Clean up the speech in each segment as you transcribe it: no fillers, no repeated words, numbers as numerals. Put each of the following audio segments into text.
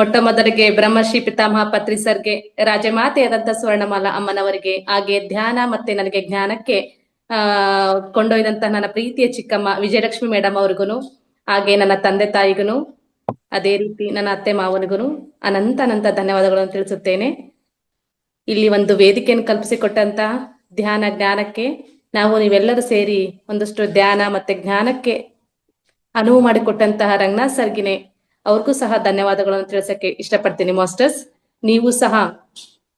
ಮೊಟ್ಟ ಮೊದಲಿಗೆ ಬ್ರಹ್ಮಶ್ರೀ ಪಿತಾಮಹ ಪತ್ರಿ ಸರ್ಗೆ, ರಾಜಮಾತೆಯಾದಂತ ಸ್ವರ್ಣಮಾಲಾ ಅಮ್ಮನವರಿಗೆ, ಹಾಗೆ ಧ್ಯಾನ ಮತ್ತೆ ನನಗೆ ಜ್ಞಾನಕ್ಕೆ ಕೊಂಡೊಯ್ದಂತ ನನ್ನ ಪ್ರೀತಿಯ ಚಿಕ್ಕಮ್ಮ ವಿಜಯಲಕ್ಷ್ಮಿ ಮೇಡಮ್ ಅವ್ರಿಗೂ, ಹಾಗೆ ನನ್ನ ತಂದೆ ತಾಯಿಗೂ, ಅದೇ ರೀತಿ ನನ್ನ ಅತ್ತೆ ಮಾವನಿಗೂ ಅನಂತ ಅನಂತ ಧನ್ಯವಾದಗಳನ್ನು ತಿಳಿಸುತ್ತೇನೆ. ಇಲ್ಲಿ ಒಂದು ವೇದಿಕೆಯನ್ನು ಕಲ್ಪಿಸಿಕೊಟ್ಟಂತ ಧ್ಯಾನ ಜ್ಞಾನಕ್ಕೆ ನೀವೆಲ್ಲರೂ ಸೇರಿ ಒಂದಷ್ಟು ಧ್ಯಾನ ಮತ್ತೆ ಜ್ಞಾನಕ್ಕೆ ಅನುವು ಮಾಡಿಕೊಟ್ಟಂತಹ ರಂಗನಾಥ್ ಸರ್ಗಿನೇ ಅವ್ರಿಗೂ ಸಹ ಧನ್ಯವಾದಗಳನ್ನು ತಿಳಿಸಕ್ಕೆ ಇಷ್ಟಪಡ್ತೀನಿ ಮಾಸ್ಟರ್ಸ್. ನೀವು ಸಹ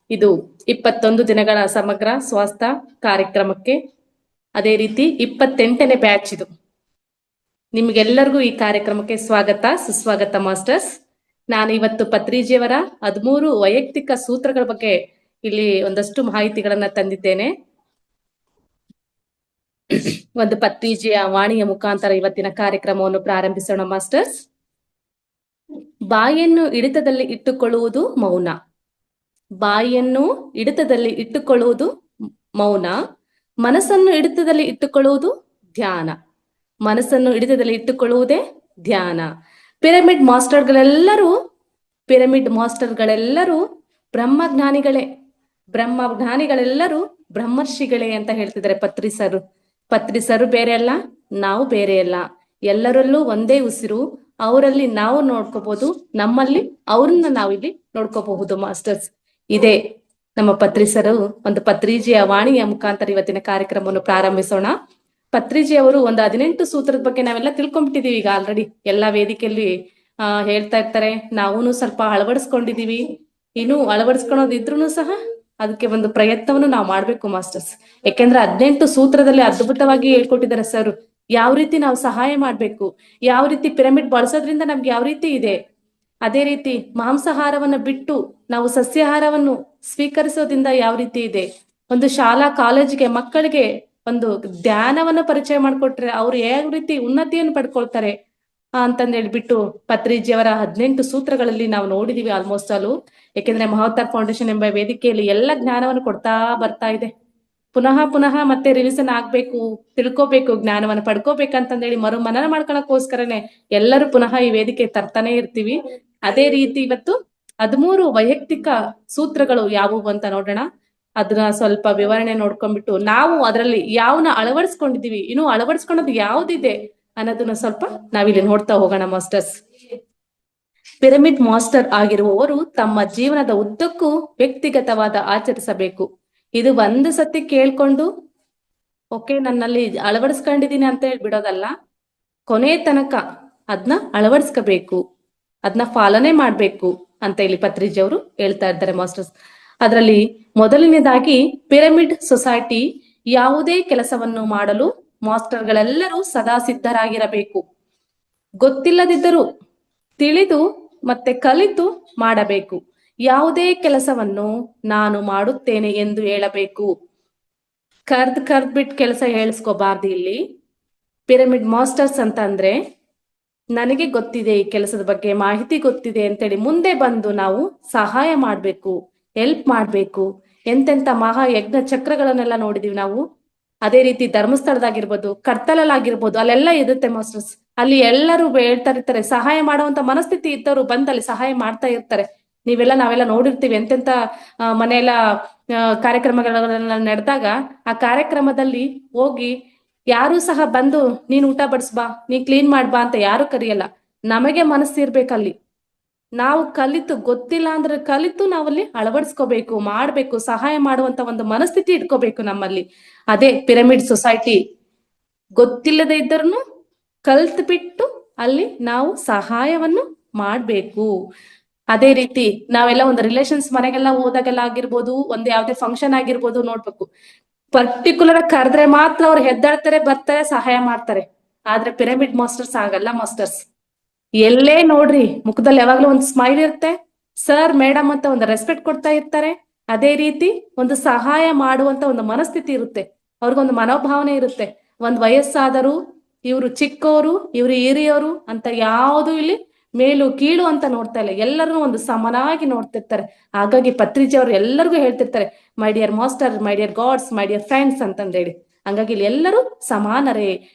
ಇದು 21 ದಿನಗಳ ಸಮಗ್ರ ಸ್ವಾಸ್ಥ್ಯ ಕಾರ್ಯಕ್ರಮಕ್ಕೆ, ಅದೇ ರೀತಿ 28ನೇ ಬ್ಯಾಚ್ ಇದು. ನಿಮ್ಗೆಲ್ಲರಿಗೂ ಈ ಕಾರ್ಯಕ್ರಮಕ್ಕೆ ಸ್ವಾಗತ ಸುಸ್ವಾಗತ ಮಾಸ್ಟರ್ಸ್. ನಾನು ಇವತ್ತು ಪತ್ರಿಜಿಯವರ 13 ವೈಯಕ್ತಿಕ ಸೂತ್ರಗಳ ಬಗ್ಗೆ ಇಲ್ಲಿ ಒಂದಷ್ಟು ಮಾಹಿತಿಗಳನ್ನ ತಂದಿದ್ದೇನೆ. ಒಂದು ಪತ್ರಿಜಿಯ ವಾಣಿಯ ಮುಖಾಂತರ ಇವತ್ತಿನ ಕಾರ್ಯಕ್ರಮವನ್ನು ಪ್ರಾರಂಭಿಸೋಣ ಮಾಸ್ಟರ್ಸ್. ಬಾಯನ್ನು ಹಿಡಿತದಲ್ಲಿ ಇಟ್ಟುಕೊಳ್ಳುವುದು ಮೌನ. ಬಾಯಿಯನ್ನು ಹಿಡಿತದಲ್ಲಿ ಇಟ್ಟುಕೊಳ್ಳುವುದು ಮೌನ. ಮನಸ್ಸನ್ನು ಹಿಡಿತದಲ್ಲಿ ಇಟ್ಟುಕೊಳ್ಳುವುದು ಧ್ಯಾನ. ಮನಸ್ಸನ್ನು ಹಿಡಿತದಲ್ಲಿ ಇಟ್ಟುಕೊಳ್ಳುವುದೇ ಧ್ಯಾನ. ಪಿರಮಿಡ್ ಮಾಸ್ಟರ್ಗಳೆಲ್ಲರೂ ಬ್ರಹ್ಮಜ್ಞಾನಿಗಳೇ. ಬ್ರಹ್ಮಜ್ಞಾನಿಗಳೆಲ್ಲರೂ ಬ್ರಹ್ಮರ್ಷಿಗಳೇ ಅಂತ ಹೇಳ್ತಿದ್ದಾರೆ ಪತ್ರಿಸರು ಬೇರೆ ಅಲ್ಲ, ನಾವು ಬೇರೆ ಅಲ್ಲ. ಎಲ್ಲರಲ್ಲೂ ಒಂದೇ ಉಸಿರು. ಅವರಲ್ಲಿ ನಾವು ನೋಡ್ಕೋಬಹುದು, ನಮ್ಮಲ್ಲಿ ಅವ್ರನ್ನ ನಾವಿಲ್ಲಿ ನೋಡ್ಕೋಬಹುದು ಮಾಸ್ಟರ್ಸ್. ಇದೇ ನಮ್ಮ ಪತ್ರಿಸರು ಒಂದು ಪತ್ರಿಜಿಯ ವಾಣಿಯ ಮುಖಾಂತರ ಇವತ್ತಿನ ಕಾರ್ಯಕ್ರಮವನ್ನು ಪ್ರಾರಂಭಿಸೋಣ. ಪತ್ರಿಜಿ ಅವರು ಒಂದು 18 ಸೂತ್ರದ ಬಗ್ಗೆ ನಾವೆಲ್ಲ ತಿಳ್ಕೊಂಡ್ಬಿಟ್ಟಿದೀವಿ ಈಗ ಆಲ್ರೆಡಿ. ಎಲ್ಲಾ ವೇದಿಕೆಯಲ್ಲಿ ಹೇಳ್ತಾ ಇರ್ತಾರೆ, ನಾವೂನು ಸ್ವಲ್ಪ ಅಳವಡಿಸ್ಕೊಂಡಿದೀವಿ. ಇನ್ನು ಅಳವಡಿಸ್ಕೊಳೋದಿದ್ರು ಸಹ ಅದಕ್ಕೆ ಒಂದು ಪ್ರಯತ್ನವನ್ನು ನಾವು ಮಾಡ್ಬೇಕು ಮಾಸ್ಟರ್ಸ್. ಯಾಕೆಂದ್ರೆ 18 ಸೂತ್ರದಲ್ಲಿ ಅದ್ಭುತವಾಗಿ ಹೇಳ್ಕೊಟ್ಟಿದ್ದಾರೆ ಸರ್. ಯಾವ ರೀತಿ ನಾವು ಸಹಾಯ ಮಾಡ್ಬೇಕು, ಯಾವ ರೀತಿ ಪಿರಮಿಡ್ ಬಳಸೋದ್ರಿಂದ ನಮ್ಗೆ ಯಾವ ರೀತಿ ಇದೆ, ಅದೇ ರೀತಿ ಮಾಂಸಾಹಾರವನ್ನ ಬಿಟ್ಟು ನಾವು ಸಸ್ಯಾಹಾರವನ್ನು ಸ್ವೀಕರಿಸೋದ್ರಿಂದ ಯಾವ ರೀತಿ ಇದೆ, ಒಂದು ಶಾಲಾ ಕಾಲೇಜಿಗೆ ಮಕ್ಕಳಿಗೆ ಒಂದು ಧ್ಯಾನವನ್ನು ಪರಿಚಯ ಮಾಡ್ಕೊಟ್ರೆ ಅವ್ರು ಯಾವ ರೀತಿ ಉನ್ನತಿಯನ್ನು ಪಡ್ಕೊಳ್ತಾರೆ ಅಂತಂದ್ ಹೇಳ್ಬಿಟ್ಟು ಪತ್ರಿಜಿಯವರ 18 ಸೂತ್ರಗಳಲ್ಲಿ ನಾವು ನೋಡಿದೀವಿ ಆಲ್ಮೋಸ್ಟ್ ಆಲು. ಯಾಕೆಂದ್ರೆ ಮಹೋತ್ತಾರ್ ಫೌಂಡೇಶನ್ ಎಂಬ ವೇದಿಕೆಯಲ್ಲಿ ಎಲ್ಲ ಜ್ಞಾನವನ್ನು ಕೊಡ್ತಾ ಬರ್ತಾ ಇದೆ. ಪುನಃ ಮತ್ತೆ ರಿವಿಷನ್ ಆಗ್ಬೇಕು, ತಿಳ್ಕೋಬೇಕು, ಜ್ಞಾನವನ್ನು ಪಡ್ಕೋಬೇಕಂತಂದೇಳಿ ಮನನ ಮಾಡ್ಕೊಳಕ್ಕೋಸ್ಕರನೇ ಎಲ್ಲರೂ ಪುನಃ ಈ ವೇದಿಕೆ ತರ್ತಾನೆ ಇರ್ತೀವಿ. ಅದೇ ರೀತಿ ಇವತ್ತು 13 ವೈಯಕ್ತಿಕ ಸೂತ್ರಗಳು ಯಾವುವು ಅಂತ ನೋಡೋಣ. ಅದನ್ನ ಸ್ವಲ್ಪ ವಿವರಣೆ ನೋಡ್ಕೊಂಡ್ಬಿಟ್ಟು ನಾವು ಅದರಲ್ಲಿ ಯಾವನ್ನ ಅಳವಡಿಸ್ಕೊಂಡಿದೀವಿ, ಇನ್ನು ಅಳವಡಿಸ್ಕೊಳ್ಳೋದು ಯಾವ್ದಿದೆ ಅನ್ನೋದನ್ನ ಸ್ವಲ್ಪ ನಾವಿಲ್ಲಿ ನೋಡ್ತಾ ಹೋಗೋಣ ಮಾಸ್ಟರ್ಸ್. ಪಿರಮಿಡ್ ಮಾಸ್ಟರ್ ಆಗಿರುವವರು ತಮ್ಮ ಜೀವನದ ಉದ್ದಕ್ಕೂ ವ್ಯಕ್ತಿಗತವಾದ ಆಚರಿಸಬೇಕು. ಇದು ಒಂದು ಸತಿ ಕೇಳ್ಕೊಂಡು ಓಕೆ ನನ್ನಲ್ಲಿ ಅಳವಡಿಸ್ಕೊಂಡಿದೀನಿ ಅಂತ ಹೇಳಿ ಬಿಡೋದಲ್ಲ, ಕೊನೆ ತನಕ ಅದನ್ನ ಅಳವಡಿಸ್ಕೋಬೇಕು, ಅದನ್ನ ಪಾಲನೆ ಮಾಡ್ಬೇಕು ಅಂತ ಇಲ್ಲಿ ಪತ್ರಿಜಿ ಅವರು ಹೇಳ್ತಾ ಇದ್ದಾರೆ ಮಾಸ್ಟರ್ಸ್. ಅದರಲ್ಲಿ ಮೊದಲನೇದಾಗಿ ಪಿರಮಿಡ್ ಸೊಸೈಟಿ ಯಾವುದೇ ಕೆಲಸವನ್ನು ಮಾಡಲು ಮಾಸ್ಟರ್ಗಳೆಲ್ಲರೂ ಸದಾ ಸಿದ್ಧರಾಗಿರಬೇಕು. ಗೊತ್ತಿಲ್ಲದಿದ್ದರೂ ತಿಳಿದು ಮತ್ತೆ ಕಲಿತು ಮಾಡಬೇಕು. ಯಾವುದೇ ಕೆಲಸವನ್ನು ನಾನು ಮಾಡುತ್ತೇನೆ ಎಂದು ಹೇಳಬೇಕು. ಕರ್ದ್ಬಿಟ್ಟು ಕೆಲಸ ಹೇಳಿಸ್ಕೋಬಾರ್ದು. ಇಲ್ಲಿ ಪಿರಮಿಡ್ ಮಾಸ್ಟರ್ಸ್ ಅಂತ ಅಂದ್ರೆ ನನಗೆ ಗೊತ್ತಿದೆ, ಈ ಕೆಲಸದ ಬಗ್ಗೆ ಮಾಹಿತಿ ಗೊತ್ತಿದೆ ಅಂತೇಳಿ ಮುಂದೆ ಬಂದು ನಾವು ಸಹಾಯ ಮಾಡ್ಬೇಕು, ಹೆಲ್ಪ್ ಮಾಡ್ಬೇಕು. ಎಂತೆಂತ ಮಹಾ ಯಜ್ಞ ಚಕ್ರಗಳನ್ನೆಲ್ಲ ನೋಡಿದೀವಿ ನಾವು. ಅದೇ ರೀತಿ ಧರ್ಮಸ್ಥಳದಾಗಿರ್ಬೋದು, ಕರ್ತಲಲ್ಲಾಗಿರ್ಬೋದು, ಅಲ್ಲೆಲ್ಲ ಇರುತ್ತೆ ಮಾಸ್ಟರ್ಸ್. ಅಲ್ಲಿ ಎಲ್ಲರೂ ಹೇಳ್ತಾ ಇರ್ತಾರೆ, ಸಹಾಯ ಮಾಡುವಂತ ಮನಸ್ಥಿತಿ ಇದ್ದವರು ಬಂದಲ್ಲಿ ಸಹಾಯ ಮಾಡ್ತಾ ಇರ್ತಾರೆ. ನಾವೆಲ್ಲ ನೋಡಿರ್ತೀವಿ ಎಂತೆಂತ ಮನೆಯೆಲ್ಲ ಕಾರ್ಯಕ್ರಮಗಳೆಲ್ಲ ನಡೆದಾಗ ಆ ಕಾರ್ಯಕ್ರಮದಲ್ಲಿ ಹೋಗಿ ಯಾರು ಸಹ ಬಂದು ನೀನ್ ಊಟ ಬಡಿಸ್ಬಾ, ನೀ ಕ್ಲೀನ್ ಮಾಡ್ಬಾ ಅಂತ ಯಾರು ಕರೆಯಲ್ಲ. ನಮಗೆ ಮನಸ್ಸಿರ್ಬೇಕಲ್ಲಿ. ನಾವು ಕಲಿತು, ಗೊತ್ತಿಲ್ಲ ಅಂದ್ರೆ ಕಲಿತು ನಾವಲ್ಲಿ ಅಳವಡಿಸ್ಕೋಬೇಕು, ಮಾಡ್ಬೇಕು, ಸಹಾಯ ಮಾಡುವಂತ ಒಂದು ಮನಸ್ಥಿತಿ ಇಟ್ಕೋಬೇಕು ನಮ್ಮಲ್ಲಿ. ಅದೇ ಪಿರಮಿಡ್ ಸೊಸೈಟಿ. ಗೊತ್ತಿಲ್ಲದೆ ಇದ್ದರನ್ನು ಕಲ್ತು ಬಿಟ್ಟು ಅಲ್ಲಿ ನಾವು ಸಹಾಯವನ್ನು ಮಾಡ್ಬೇಕು. ಅದೇ ರೀತಿ ನಾವೆಲ್ಲ ಒಂದು ರಿಲೇಷನ್ಸ್ ಮನೆಗೆಲ್ಲ ಹೋದಾಗೆಲ್ಲ ಆಗಿರ್ಬೋದು, ಒಂದು ಯಾವ್ದೇ ಫಂಕ್ಷನ್ ಆಗಿರ್ಬೋದು, ನೋಡ್ಬೇಕು ಪರ್ಟಿಕ್ಯುಲರ್ ಕರೆದ್ರೆ ಮಾತ್ರ ಅವ್ರು ಹೆದ್ದಾಡ್ತಾರೆ, ಬರ್ತಾರೆ, ಸಹಾಯ ಮಾಡ್ತಾರೆ. ಆದ್ರೆ ಪಿರಮಿಡ್ ಮಾಸ್ಟರ್ಸ್ ಆಗಲ್ಲ ಮಾಸ್ಟರ್ಸ್. ಎಲ್ಲೇ ನೋಡ್ರಿ ಮುಖದಲ್ಲಿ ಯಾವಾಗ್ಲೂ ಒಂದು ಸ್ಮೈಲ್ ಇರುತ್ತೆ, ಸರ್ ಮೇಡಮ್ ಅಂತ ಒಂದು ರೆಸ್ಪೆಕ್ಟ್ ಕೊಡ್ತಾ ಇರ್ತಾರೆ. ಅದೇ ರೀತಿ ಒಂದು ಸಹಾಯ ಮಾಡುವಂತ ಒಂದು ಮನಸ್ಥಿತಿ ಇರುತ್ತೆ, ಅವ್ರಿಗೊಂದು ಮನೋಭಾವನೆ ಇರುತ್ತೆ. ಒಂದ್ ವಯಸ್ಸಾದರೂ ಇವ್ರು ಚಿಕ್ಕವರು, ಇವ್ರು ಹಿರಿಯವರು ಅಂತ ಯಾವುದು ಇಲ್ಲಿ ಮೇಲು ಕೀಳು ಅಂತ ನೋಡ್ತಾ ಇಲ್ಲ, ಎಲ್ಲರೂ ಒಂದು ಸಮನಾಗಿ ನೋಡ್ತಿರ್ತಾರೆ. ಹಾಗಾಗಿ ಪತ್ರಿಜಿ ಅವರು ಎಲ್ಲರಿಗೂ ಹೇಳ್ತಿರ್ತಾರೆ, my dear master, my dear God's, my dear friends ಅಂತಂದೇಳಿ. ಹಂಗಾಗಿ ಇಲ್ಲಿ ಎಲ್ಲರೂ ಸಮಾನರೇ.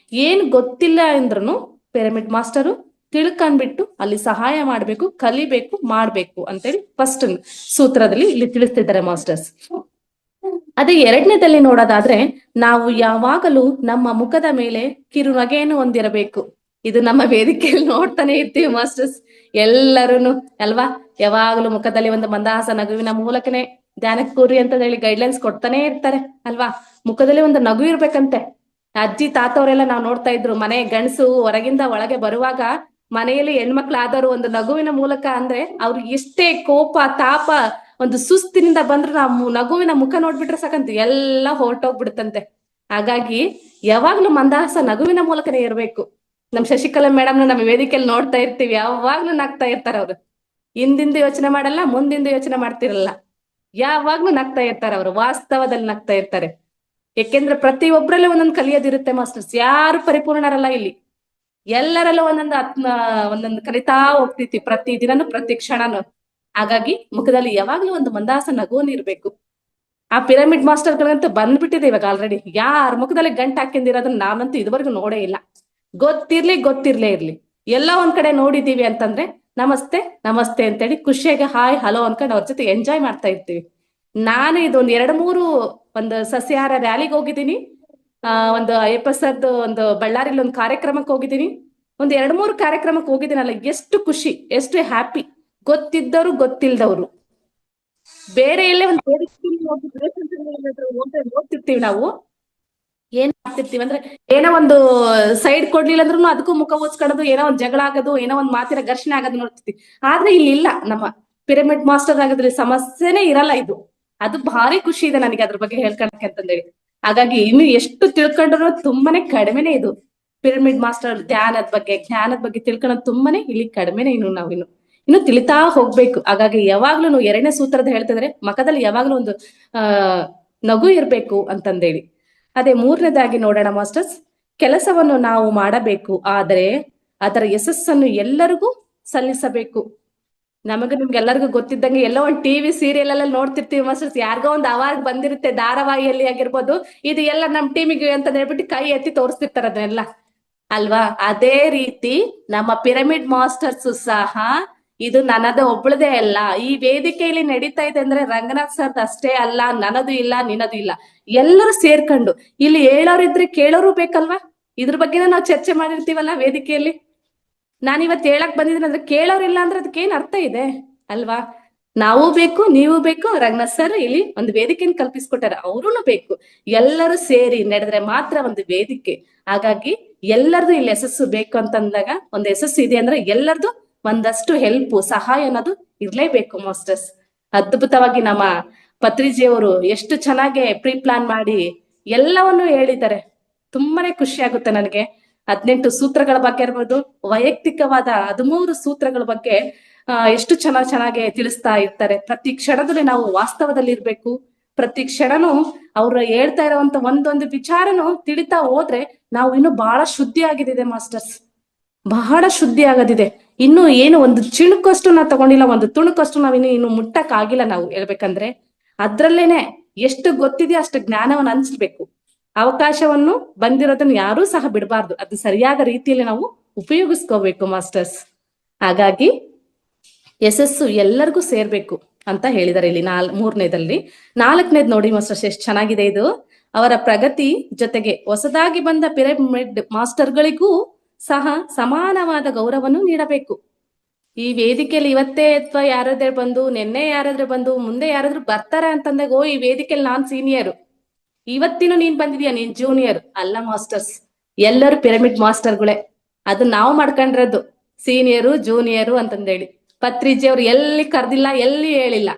ಏನ್ ಗೊತ್ತಿಲ್ಲ ಅಂದ್ರೂ ಪಿರಮಿಡ್ ಮಾಸ್ಟರು ತಿಳ್ಕೊಂಡ್ಬಿಟ್ಟು ಅಲ್ಲಿ ಸಹಾಯ ಮಾಡ್ಬೇಕು, ಕಲಿಬೇಕು, ಮಾಡ್ಬೇಕು ಅಂತೇಳಿ ಫಸ್ಟ್ ಸೂತ್ರದಲ್ಲಿ ಇಲ್ಲಿ ತಿಳಿಸ್ತಿದ್ದಾರೆ ಮಾಸ್ಟರ್ಸ್. ಅದೇ ಎರಡನೇದಲ್ಲಿ ನೋಡೋದಾದ್ರೆ, ನಾವು ಯಾವಾಗಲೂ ನಮ್ಮ ಮುಖದ ಮೇಲೆ ಕಿರುನಗೆಯನ್ನು ಹೊಂದಿರಬೇಕು. ಇದು ನಮ್ಮ ವೇದಿಕೆಯಲ್ಲಿ ನೋಡ್ತಾನೆ ಇರ್ತೀವಿ ಮಾಸ್ಟರ್ಸ್, ಎಲ್ಲರೂ ಅಲ್ವಾ. ಯಾವಾಗಲೂ ಮುಖದಲ್ಲಿ ಒಂದು ಮಂದಹಾಸ ನಗುವಿನ ಮೂಲಕನೇ ಧ್ಯಾನಕ್ಕೆ ಕೂರಿ ಅಂತ ಹೇಳಿ ಗೈಡ್ಲೈನ್ಸ್ ಕೊಡ್ತಾನೆ ಇರ್ತಾರೆ ಅಲ್ವಾ. ಮುಖದಲ್ಲಿ ಒಂದು ನಗು ಇರ್ಬೇಕಂತೆ. ಅಜ್ಜಿ ತಾತವರೆಲ್ಲ ನಾವು ನೋಡ್ತಾ ಇದ್ರು, ಮನೆ ಗಂಡಸು ಹೊರಗಿಂದ ಒಳಗೆ ಬರುವಾಗ ಮನೆಯಲ್ಲಿ ಹೆಣ್ಮಕ್ಳಾದವರು ಒಂದು ನಗುವಿನ ಮೂಲಕ ಅಂದ್ರೆ ಅವ್ರಿಗೆ ಎಷ್ಟೇ ಕೋಪ ತಾಪ ಒಂದು ಸುಸ್ತಿನಿಂದ ಬಂದ್ರು ನಾವು ನಗುವಿನ ಮುಖ ನೋಡ್ಬಿಟ್ರೆ ಸಾಕಂತ ಎಲ್ಲ ಹೊರಟೋಗ್ಬಿಡುತ್ತಂತೆ. ಹಾಗಾಗಿ ಯಾವಾಗ್ಲೂ ಮಂದಹಾಸ ನಗುವಿನ ಮೂಲಕನೇ ಇರ್ಬೇಕು. ನಮ್ ಶಶಿಕಲಾ ಮೇಡಮ್ನ ನಮ್ಮ ವೇದಿಕೆಯಲ್ಲಿ ನೋಡ್ತಾ ಇರ್ತೀವಿ, ಯಾವಾಗ್ಲೂ ನಗ್ತಾ ಇರ್ತಾರ ಅವ್ರು. ಹಿಂದಿಂದ ಯೋಚನೆ ಮಾಡಲ್ಲ, ಮುಂದಿಂದ ಯೋಚನೆ ಮಾಡ್ತಿರಲ್ಲ, ಯಾವಾಗ್ಲೂ ನಗ್ತಾ ಇರ್ತಾರೆ ಅವರು, ವಾಸ್ತವದಲ್ಲಿ ನಗ್ತಾ ಇರ್ತಾರೆ. ಯಾಕೆಂದ್ರೆ ಪ್ರತಿಯೊಬ್ಬರಲ್ಲೂ ಒಂದೊಂದು ಕಲಿಯೋದಿರುತ್ತೆ ಮಾಸ್ಟರ್ಸ್, ಯಾರು ಪರಿಪೂರ್ಣರಲ್ಲ ಇಲ್ಲಿ. ಎಲ್ಲರಲ್ಲೂ ಒಂದೊಂದು ಕಲಿತಾ ಹೋಗ್ತೈತಿ ಪ್ರತಿ ದಿನನು ಪ್ರತಿ ಕ್ಷಣನು. ಹಾಗಾಗಿ ಮುಖದಲ್ಲಿ ಯಾವಾಗ್ಲೂ ಒಂದು ಮಂದಹಾಸ ನಗುವನ್ ಇರ್ಬೇಕು. ಆ ಪಿರಮಿಡ್ ಮಾಸ್ಟರ್ಗಳಂತೂ ಬಂದ್ಬಿಟ್ಟಿದೆ ಇವಾಗ ಆಲ್ರೆಡಿ. ಯಾರ ಮುಖದಲ್ಲಿ ಗಂಟು ಹಾಕಿಂದಿರೋದನ್ನ ನಾನಂತೂ ಇದುವರೆಗೂ ನೋಡೇ ಇಲ್ಲ. ಗೊತ್ತಿರ್ಲೇ ಇರ್ಲಿ, ಎಲ್ಲ ಒಂದ್ ಕಡೆ ನೋಡಿದೀವಿ ಅಂತಂದ್ರೆ ನಮಸ್ತೆ ನಮಸ್ತೆ ಅಂತೇಳಿ ಖುಷಿಯಾಗಿ ಹಾಯ್ ಹಲೋ ಅನ್ಕೊಂಡು ಅವ್ರ ಜೊತೆ ಎಂಜಾಯ್ ಮಾಡ್ತಾ ಇರ್ತೀವಿ. ನಾನು ಇದೊಂದು 2-3 ಒಂದು ಸಸ್ಯಾಹಾರ ರ್ಯಾಲಿಗೆ ಹೋಗಿದ್ದೀನಿ, ಒಂದು ಅಯ್ಯಪ್ಪ ಸರ್ದು ಒಂದು ಬಳ್ಳಾರಿಲಿ ಒಂದು ಕಾರ್ಯಕ್ರಮಕ್ಕೆ ಹೋಗಿದ್ದೀನಿ, ಒಂದು 2-3 ಕಾರ್ಯಕ್ರಮಕ್ಕೆ ಹೋಗಿದ್ದೀನಲ್ಲ. ಎಷ್ಟು ಖುಷಿ, ಎಷ್ಟು ಹ್ಯಾಪಿ. ಗೊತ್ತಿದ್ದವರು ಗೊತ್ತಿಲ್ದವ್ರು ಬೇರೆ ಎಲ್ಲೇ ಒಂದು ಓದ್ತಿರ್ತೀವಿ ನಾವು. ಏನ್ ಮಾಡ್ತಿರ್ತೀವಿ ಅಂದ್ರೆ, ಏನೋ ಒಂದು ಸೈಡ್ ಕೊಡ್ಲಿಲ್ಲ ಅಂದ್ರೂ ಅದಕ್ಕೂ ಮುಖ ಓದ್ಸ್ಕೊಳ್ಳೋದು, ಏನೋ ಒಂದ್ ಜಗಳ ಆಗೋದು, ಏನೋ ಒಂದ್ ಮಾತಿನ ಘರ್ಷಣೆ ಆಗೋದು ನೋಡ್ತಿರ್ತೀವಿ. ಆದ್ರೆ ಇಲ್ಲಿ ಇಲ್ಲ, ನಮ್ಮ ಪಿರಮಿಡ್ ಮಾಸ್ಟರ್ ಆಗೋದ್ರಲ್ಲಿ ಸಮಸ್ಯೆನೇ ಇರಲ್ಲ. ಇದು ಅದು ಭಾರಿ ಖುಷಿ ಇದೆ ನನಗೆ ಅದ್ರ ಬಗ್ಗೆ ಹೇಳ್ಕೊಳಕ್ಕೆ ಅಂತಂದೇಳಿ. ಹಾಗಾಗಿ ಇನ್ನು ಎಷ್ಟು ತಿಳ್ಕೊಂಡ್ರು ತುಂಬಾನೇ ಕಡಿಮೆನೆ ಇದು. ಪಿರಮಿಡ್ ಮಾಸ್ಟರ್ ಜ್ಞಾನದ ಬಗ್ಗೆ ತಿಳ್ಕೊಳ್ಳೋದು ತುಂಬಾನೇ ಇಲ್ಲಿ ಕಡಿಮೆನೆ. ಇನ್ನು ತಿಳಿತಾ ಹೋಗ್ಬೇಕು. ಹಾಗಾಗಿ ಯಾವಾಗ್ಲೂ 2ನೇ ಸೂತ್ರದ ಹೇಳ್ತಿದ್ರೆ ಮಖದಲ್ಲಿ ಯಾವಾಗ್ಲೂ ಒಂದು ನಗು ಇರ್ಬೇಕು ಅಂತಂದೇಳಿ. ಅದೇ 3ನೇದಾಗಿ ನೋಡೋಣ ಮಾಸ್ಟರ್ಸ್. ಕೆಲಸವನ್ನು ನಾವು ಮಾಡಬೇಕು, ಆದರೆ ಅದರ ಯಶಸ್ಸನ್ನು ಎಲ್ಲರಿಗೂ ಸಲ್ಲಿಸಬೇಕು. ನಿಮ್ಗೆಲ್ಲರಿಗೂ ಗೊತ್ತಿದ್ದಂಗೆ ಎಲ್ಲೋ ಒಂದು ಟಿವಿ ಸೀರಿಯಲ್ ಎಲ್ಲ ನೋಡ್ತಿರ್ತೀವಿ ಮಾಸ್ಟರ್ಸ್, ಯಾರಿಗೋ ಒಂದು ಅವಾರ್ಡ್ ಬಂದಿರುತ್ತೆ ಧಾರಾವಾಹಿಯಲ್ಲಿ ಆಗಿರ್ಬೋದು, ಇದು ಎಲ್ಲ ನಮ್ ಟೀಮಿಗೆ ಅಂತ ಹೇಳ್ಬಿಟ್ಟು ಕೈ ಎತ್ತಿ ತೋರಿಸ್ತಿರ್ತಾರೆ ಅದನ್ನೆಲ್ಲ ಅಲ್ವಾ. ಅದೇ ರೀತಿ ನಮ್ಮ ಪಿರಮಿಡ್ ಮಾಸ್ಟರ್ಸ್ ಸಹ ಇದು ನನ್ನದು ಒಬ್ಳದೇ ಅಲ್ಲ. ಈ ವೇದಿಕೆಯಲ್ಲಿ ನಡೀತಾ ಇದೆ ಅಂದ್ರೆ ರಂಗನಾಥ್ ಸರ್ದ್ ಅಷ್ಟೇ ಅಲ್ಲ, ನನ್ನದು ಇಲ್ಲ, ನಿನ್ನದು ಇಲ್ಲ, ಎಲ್ಲರೂ ಸೇರ್ಕೊಂಡು ಇಲ್ಲಿ ಹೇಳೋರಿದ್ರೆ ಕೇಳೋರು ಬೇಕಲ್ವಾ. ಇದ್ರ ಬಗ್ಗೆನ ನಾವು ಚರ್ಚೆ ಮಾಡಿರ್ತೀವಲ್ಲ ವೇದಿಕೆಯಲ್ಲಿ. ನಾನಿವತ್ತು ಹೇಳಕ್ ಬಂದಿದ್ದೀನಿ ಅಂದ್ರೆ ಕೇಳೋರಿಲ್ಲ ಅಂದ್ರೆ ಅದಕ್ಕೆ ಏನ್ ಅರ್ಥ ಇದೆ ಅಲ್ವಾ. ನಾವು ಬೇಕು, ನೀವು ಬೇಕು, ರಂಗನಾಥ್ ಸರ್ ಇಲ್ಲಿ ಒಂದು ವೇದಿಕೆಯನ್ನು ಕಲ್ಪಿಸ್ಕೊಟ್ಟಾರೆ, ಅವ್ರೂ ಬೇಕು. ಎಲ್ಲರೂ ಸೇರಿ ನಡೆದ್ರೆ ಮಾತ್ರ ಒಂದು ವೇದಿಕೆ. ಹಾಗಾಗಿ ಎಲ್ಲರದು ಇಲ್ಲಿ ಯಶಸ್ಸು ಬೇಕು ಅಂತಂದಾಗ, ಒಂದು ಯಶಸ್ಸು ಇದೆ ಅಂದ್ರೆ ಎಲ್ಲರದು ಒಂದಷ್ಟು ಹೆಲ್ಪ್ ಸಹಾಯ ಅನ್ನೋದು ಇರ್ಲೇಬೇಕು ಮಾಸ್ಟರ್ಸ್. ಅದ್ಭುತವಾಗಿ ನಮ್ಮ ಪತ್ರಿಜಿಯವರು ಎಷ್ಟು ಚೆನ್ನಾಗಿ ಪ್ರೀ ಪ್ಲಾನ್ ಮಾಡಿ ಎಲ್ಲವನ್ನು ಹೇಳಿದ್ದಾರೆ. ತುಂಬಾನೇ ಖುಷಿ ಆಗುತ್ತೆ ನನಗೆ. 18 ಸೂತ್ರಗಳ ಬಗ್ಗೆ ಇರ್ಬೋದು, ವೈಯಕ್ತಿಕವಾದ 13 ಸೂತ್ರಗಳ ಬಗ್ಗೆ ಎಷ್ಟು ಚೆನ್ನಾಗಿ ತಿಳಿಸ್ತಾ ಇರ್ತಾರೆ. ಪ್ರತಿ ಕ್ಷಣದಲ್ಲಿ ನಾವು ವಾಸ್ತವದಲ್ಲಿ ಇರ್ಬೇಕು. ಪ್ರತಿ ಕ್ಷಣನೂ ಅವ್ರು ಹೇಳ್ತಾ ಇರುವಂತ ಒಂದೊಂದು ವಿಚಾರನು ತಿಳಿತಾ ಹೋದ್ರೆ ನಾವು ಇನ್ನು ಬಹಳ ಶುದ್ಧಿ ಆಗಿದಿದೆ ಮಾಸ್ಟರ್ಸ್, ಬಹಳ ಶುದ್ಧಿ ಆಗೋದಿದೆ. ಇನ್ನು ಏನು ಒಂದು ಚಿಣುಕಷ್ಟು ನಾವು ತಗೊಂಡಿಲ್ಲ, ಒಂದು ತುಣುಕಷ್ಟು ನಾವ್ ಇನ್ನು ಮುಟ್ಟಕ್ ಆಗಿಲ್ಲ. ನಾವು ಹೇಳ್ಬೇಕಂದ್ರೆ ಅದ್ರಲ್ಲೇನೆ ಎಷ್ಟು ಗೊತ್ತಿದೆಯೋ ಅಷ್ಟು ಜ್ಞಾನವನ್ನು ಹಂಚ್ಬೇಕು. ಅವಕಾಶವನ್ನು ಬಂದಿರೋದನ್ನ ಯಾರೂ ಸಹ ಬಿಡಬಾರ್ದು, ಅದು ಸರಿಯಾದ ರೀತಿಯಲ್ಲಿ ನಾವು ಉಪಯೋಗಿಸ್ಕೋಬೇಕು ಮಾಸ್ಟರ್ಸ್. ಹಾಗಾಗಿ ಯಶಸ್ಸು ಎಲ್ಲರಿಗೂ ಸೇರ್ಬೇಕು ಅಂತ ಹೇಳಿದಾರೆ ಇಲ್ಲಿ 3ನೇದಲ್ಲಿ. 4ನೇದ್ ನೋಡಿ ಮಾಸ್ಟರ್ಸ್, ಎಷ್ಟು ಚೆನ್ನಾಗಿದೆ ಇದು. ಅವರ ಪ್ರಗತಿ ಜೊತೆಗೆ ಹೊಸದಾಗಿ ಬಂದ ಪಿರಮಿಡ್ ಮಾಸ್ಟರ್ಗಳಿಗೂ ಸಹ ಸಮಾನವಾದ ಗೌರವವನ್ನು ನೀಡಬೇಕು. ಈ ವೇದಿಕೆಯಲ್ಲಿ ಇವತ್ತೇ ಅಥವಾ ಯಾರಾದ್ರೂ ಬಂದು, ನಿನ್ನೆ ಯಾರಾದ್ರೂ ಬಂದು, ಮುಂದೆ ಯಾರಾದ್ರೂ ಬರ್ತಾರೆ ಅಂತಂದಾಗ, ಓ ಈ ವೇದಿಕೆಯಲ್ಲಿ ನಾನ್ ಸೀನಿಯರ್, ಇವತ್ತಿನ ನೀನ್ ಬಂದಿದ್ಯಾ ನೀನ್ ಜೂನಿಯರ್ ಅಲ್ಲ ಮಾಸ್ಟರ್ಸ್. ಎಲ್ಲರೂ ಪಿರಮಿಡ್ ಮಾಸ್ಟರ್ಗಳೇ. ಅದು ನಾವು ಮಾಡ್ಕೊಂಡಿರೋದು ಸೀನಿಯರು ಜೂನಿಯರು ಅಂತಂದೇಳಿ. ಪತ್ರಿಜಿಯವ್ರು ಎಲ್ಲಿ ಕರ್ದಿಲ್ಲ, ಎಲ್ಲಿ ಹೇಳಿಲ್ಲ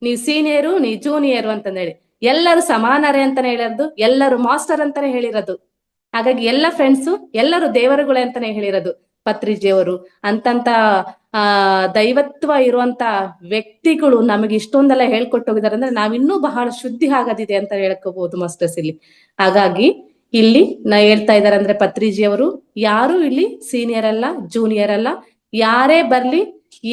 ನೀವ್ ಸೀನಿಯರು ನೀ ಜೂನಿಯರು ಅಂತಂದೇಳಿ. ಎಲ್ಲರೂ ಸಮಾನರೇ ಅಂತಾನೆ ಹೇಳಿರೋದು, ಎಲ್ಲರೂ ಮಾಸ್ಟರ್ ಅಂತಾನೆ ಹೇಳಿರೋದು. ಹಾಗಾಗಿ ಎಲ್ಲ ಫ್ರೆಂಡ್ಸು ಎಲ್ಲರೂ ದೇವರುಗಳೇ ಅಂತಾನೆ ಹೇಳಿರೋದು ಪತ್ರಿಜಿಯವರು. ಅಂತಂತ ದೈವತ್ವ ಇರುವಂತ ವ್ಯಕ್ತಿಗಳು ನಮಗೆ ಇಷ್ಟೊಂದೆಲ್ಲ ಹೇಳ್ಕೊಟ್ಟು ಹೋಗಿದ್ದಾರೆ ಅಂದ್ರೆ ನಾವಿನ್ನೂ ಬಹಳ ಶುದ್ಧಿ ಆಗೋದಿದೆ ಅಂತ ಹೇಳ್ಕೋಬಹುದು ಮಾಸ್ಟರ್ಸ್ ಇಲ್ಲಿ. ಹಾಗಾಗಿ ಇಲ್ಲಿ ಹೇಳ್ತಾ ಇದಾರೆ ಅಂದ್ರೆ ಪತ್ರಿಜಿಯವರು ಯಾರು ಇಲ್ಲಿ ಸೀನಿಯರ್ ಅಲ್ಲ, ಜೂನಿಯರ್ ಅಲ್ಲ. ಯಾರೇ ಬರ್ಲಿ,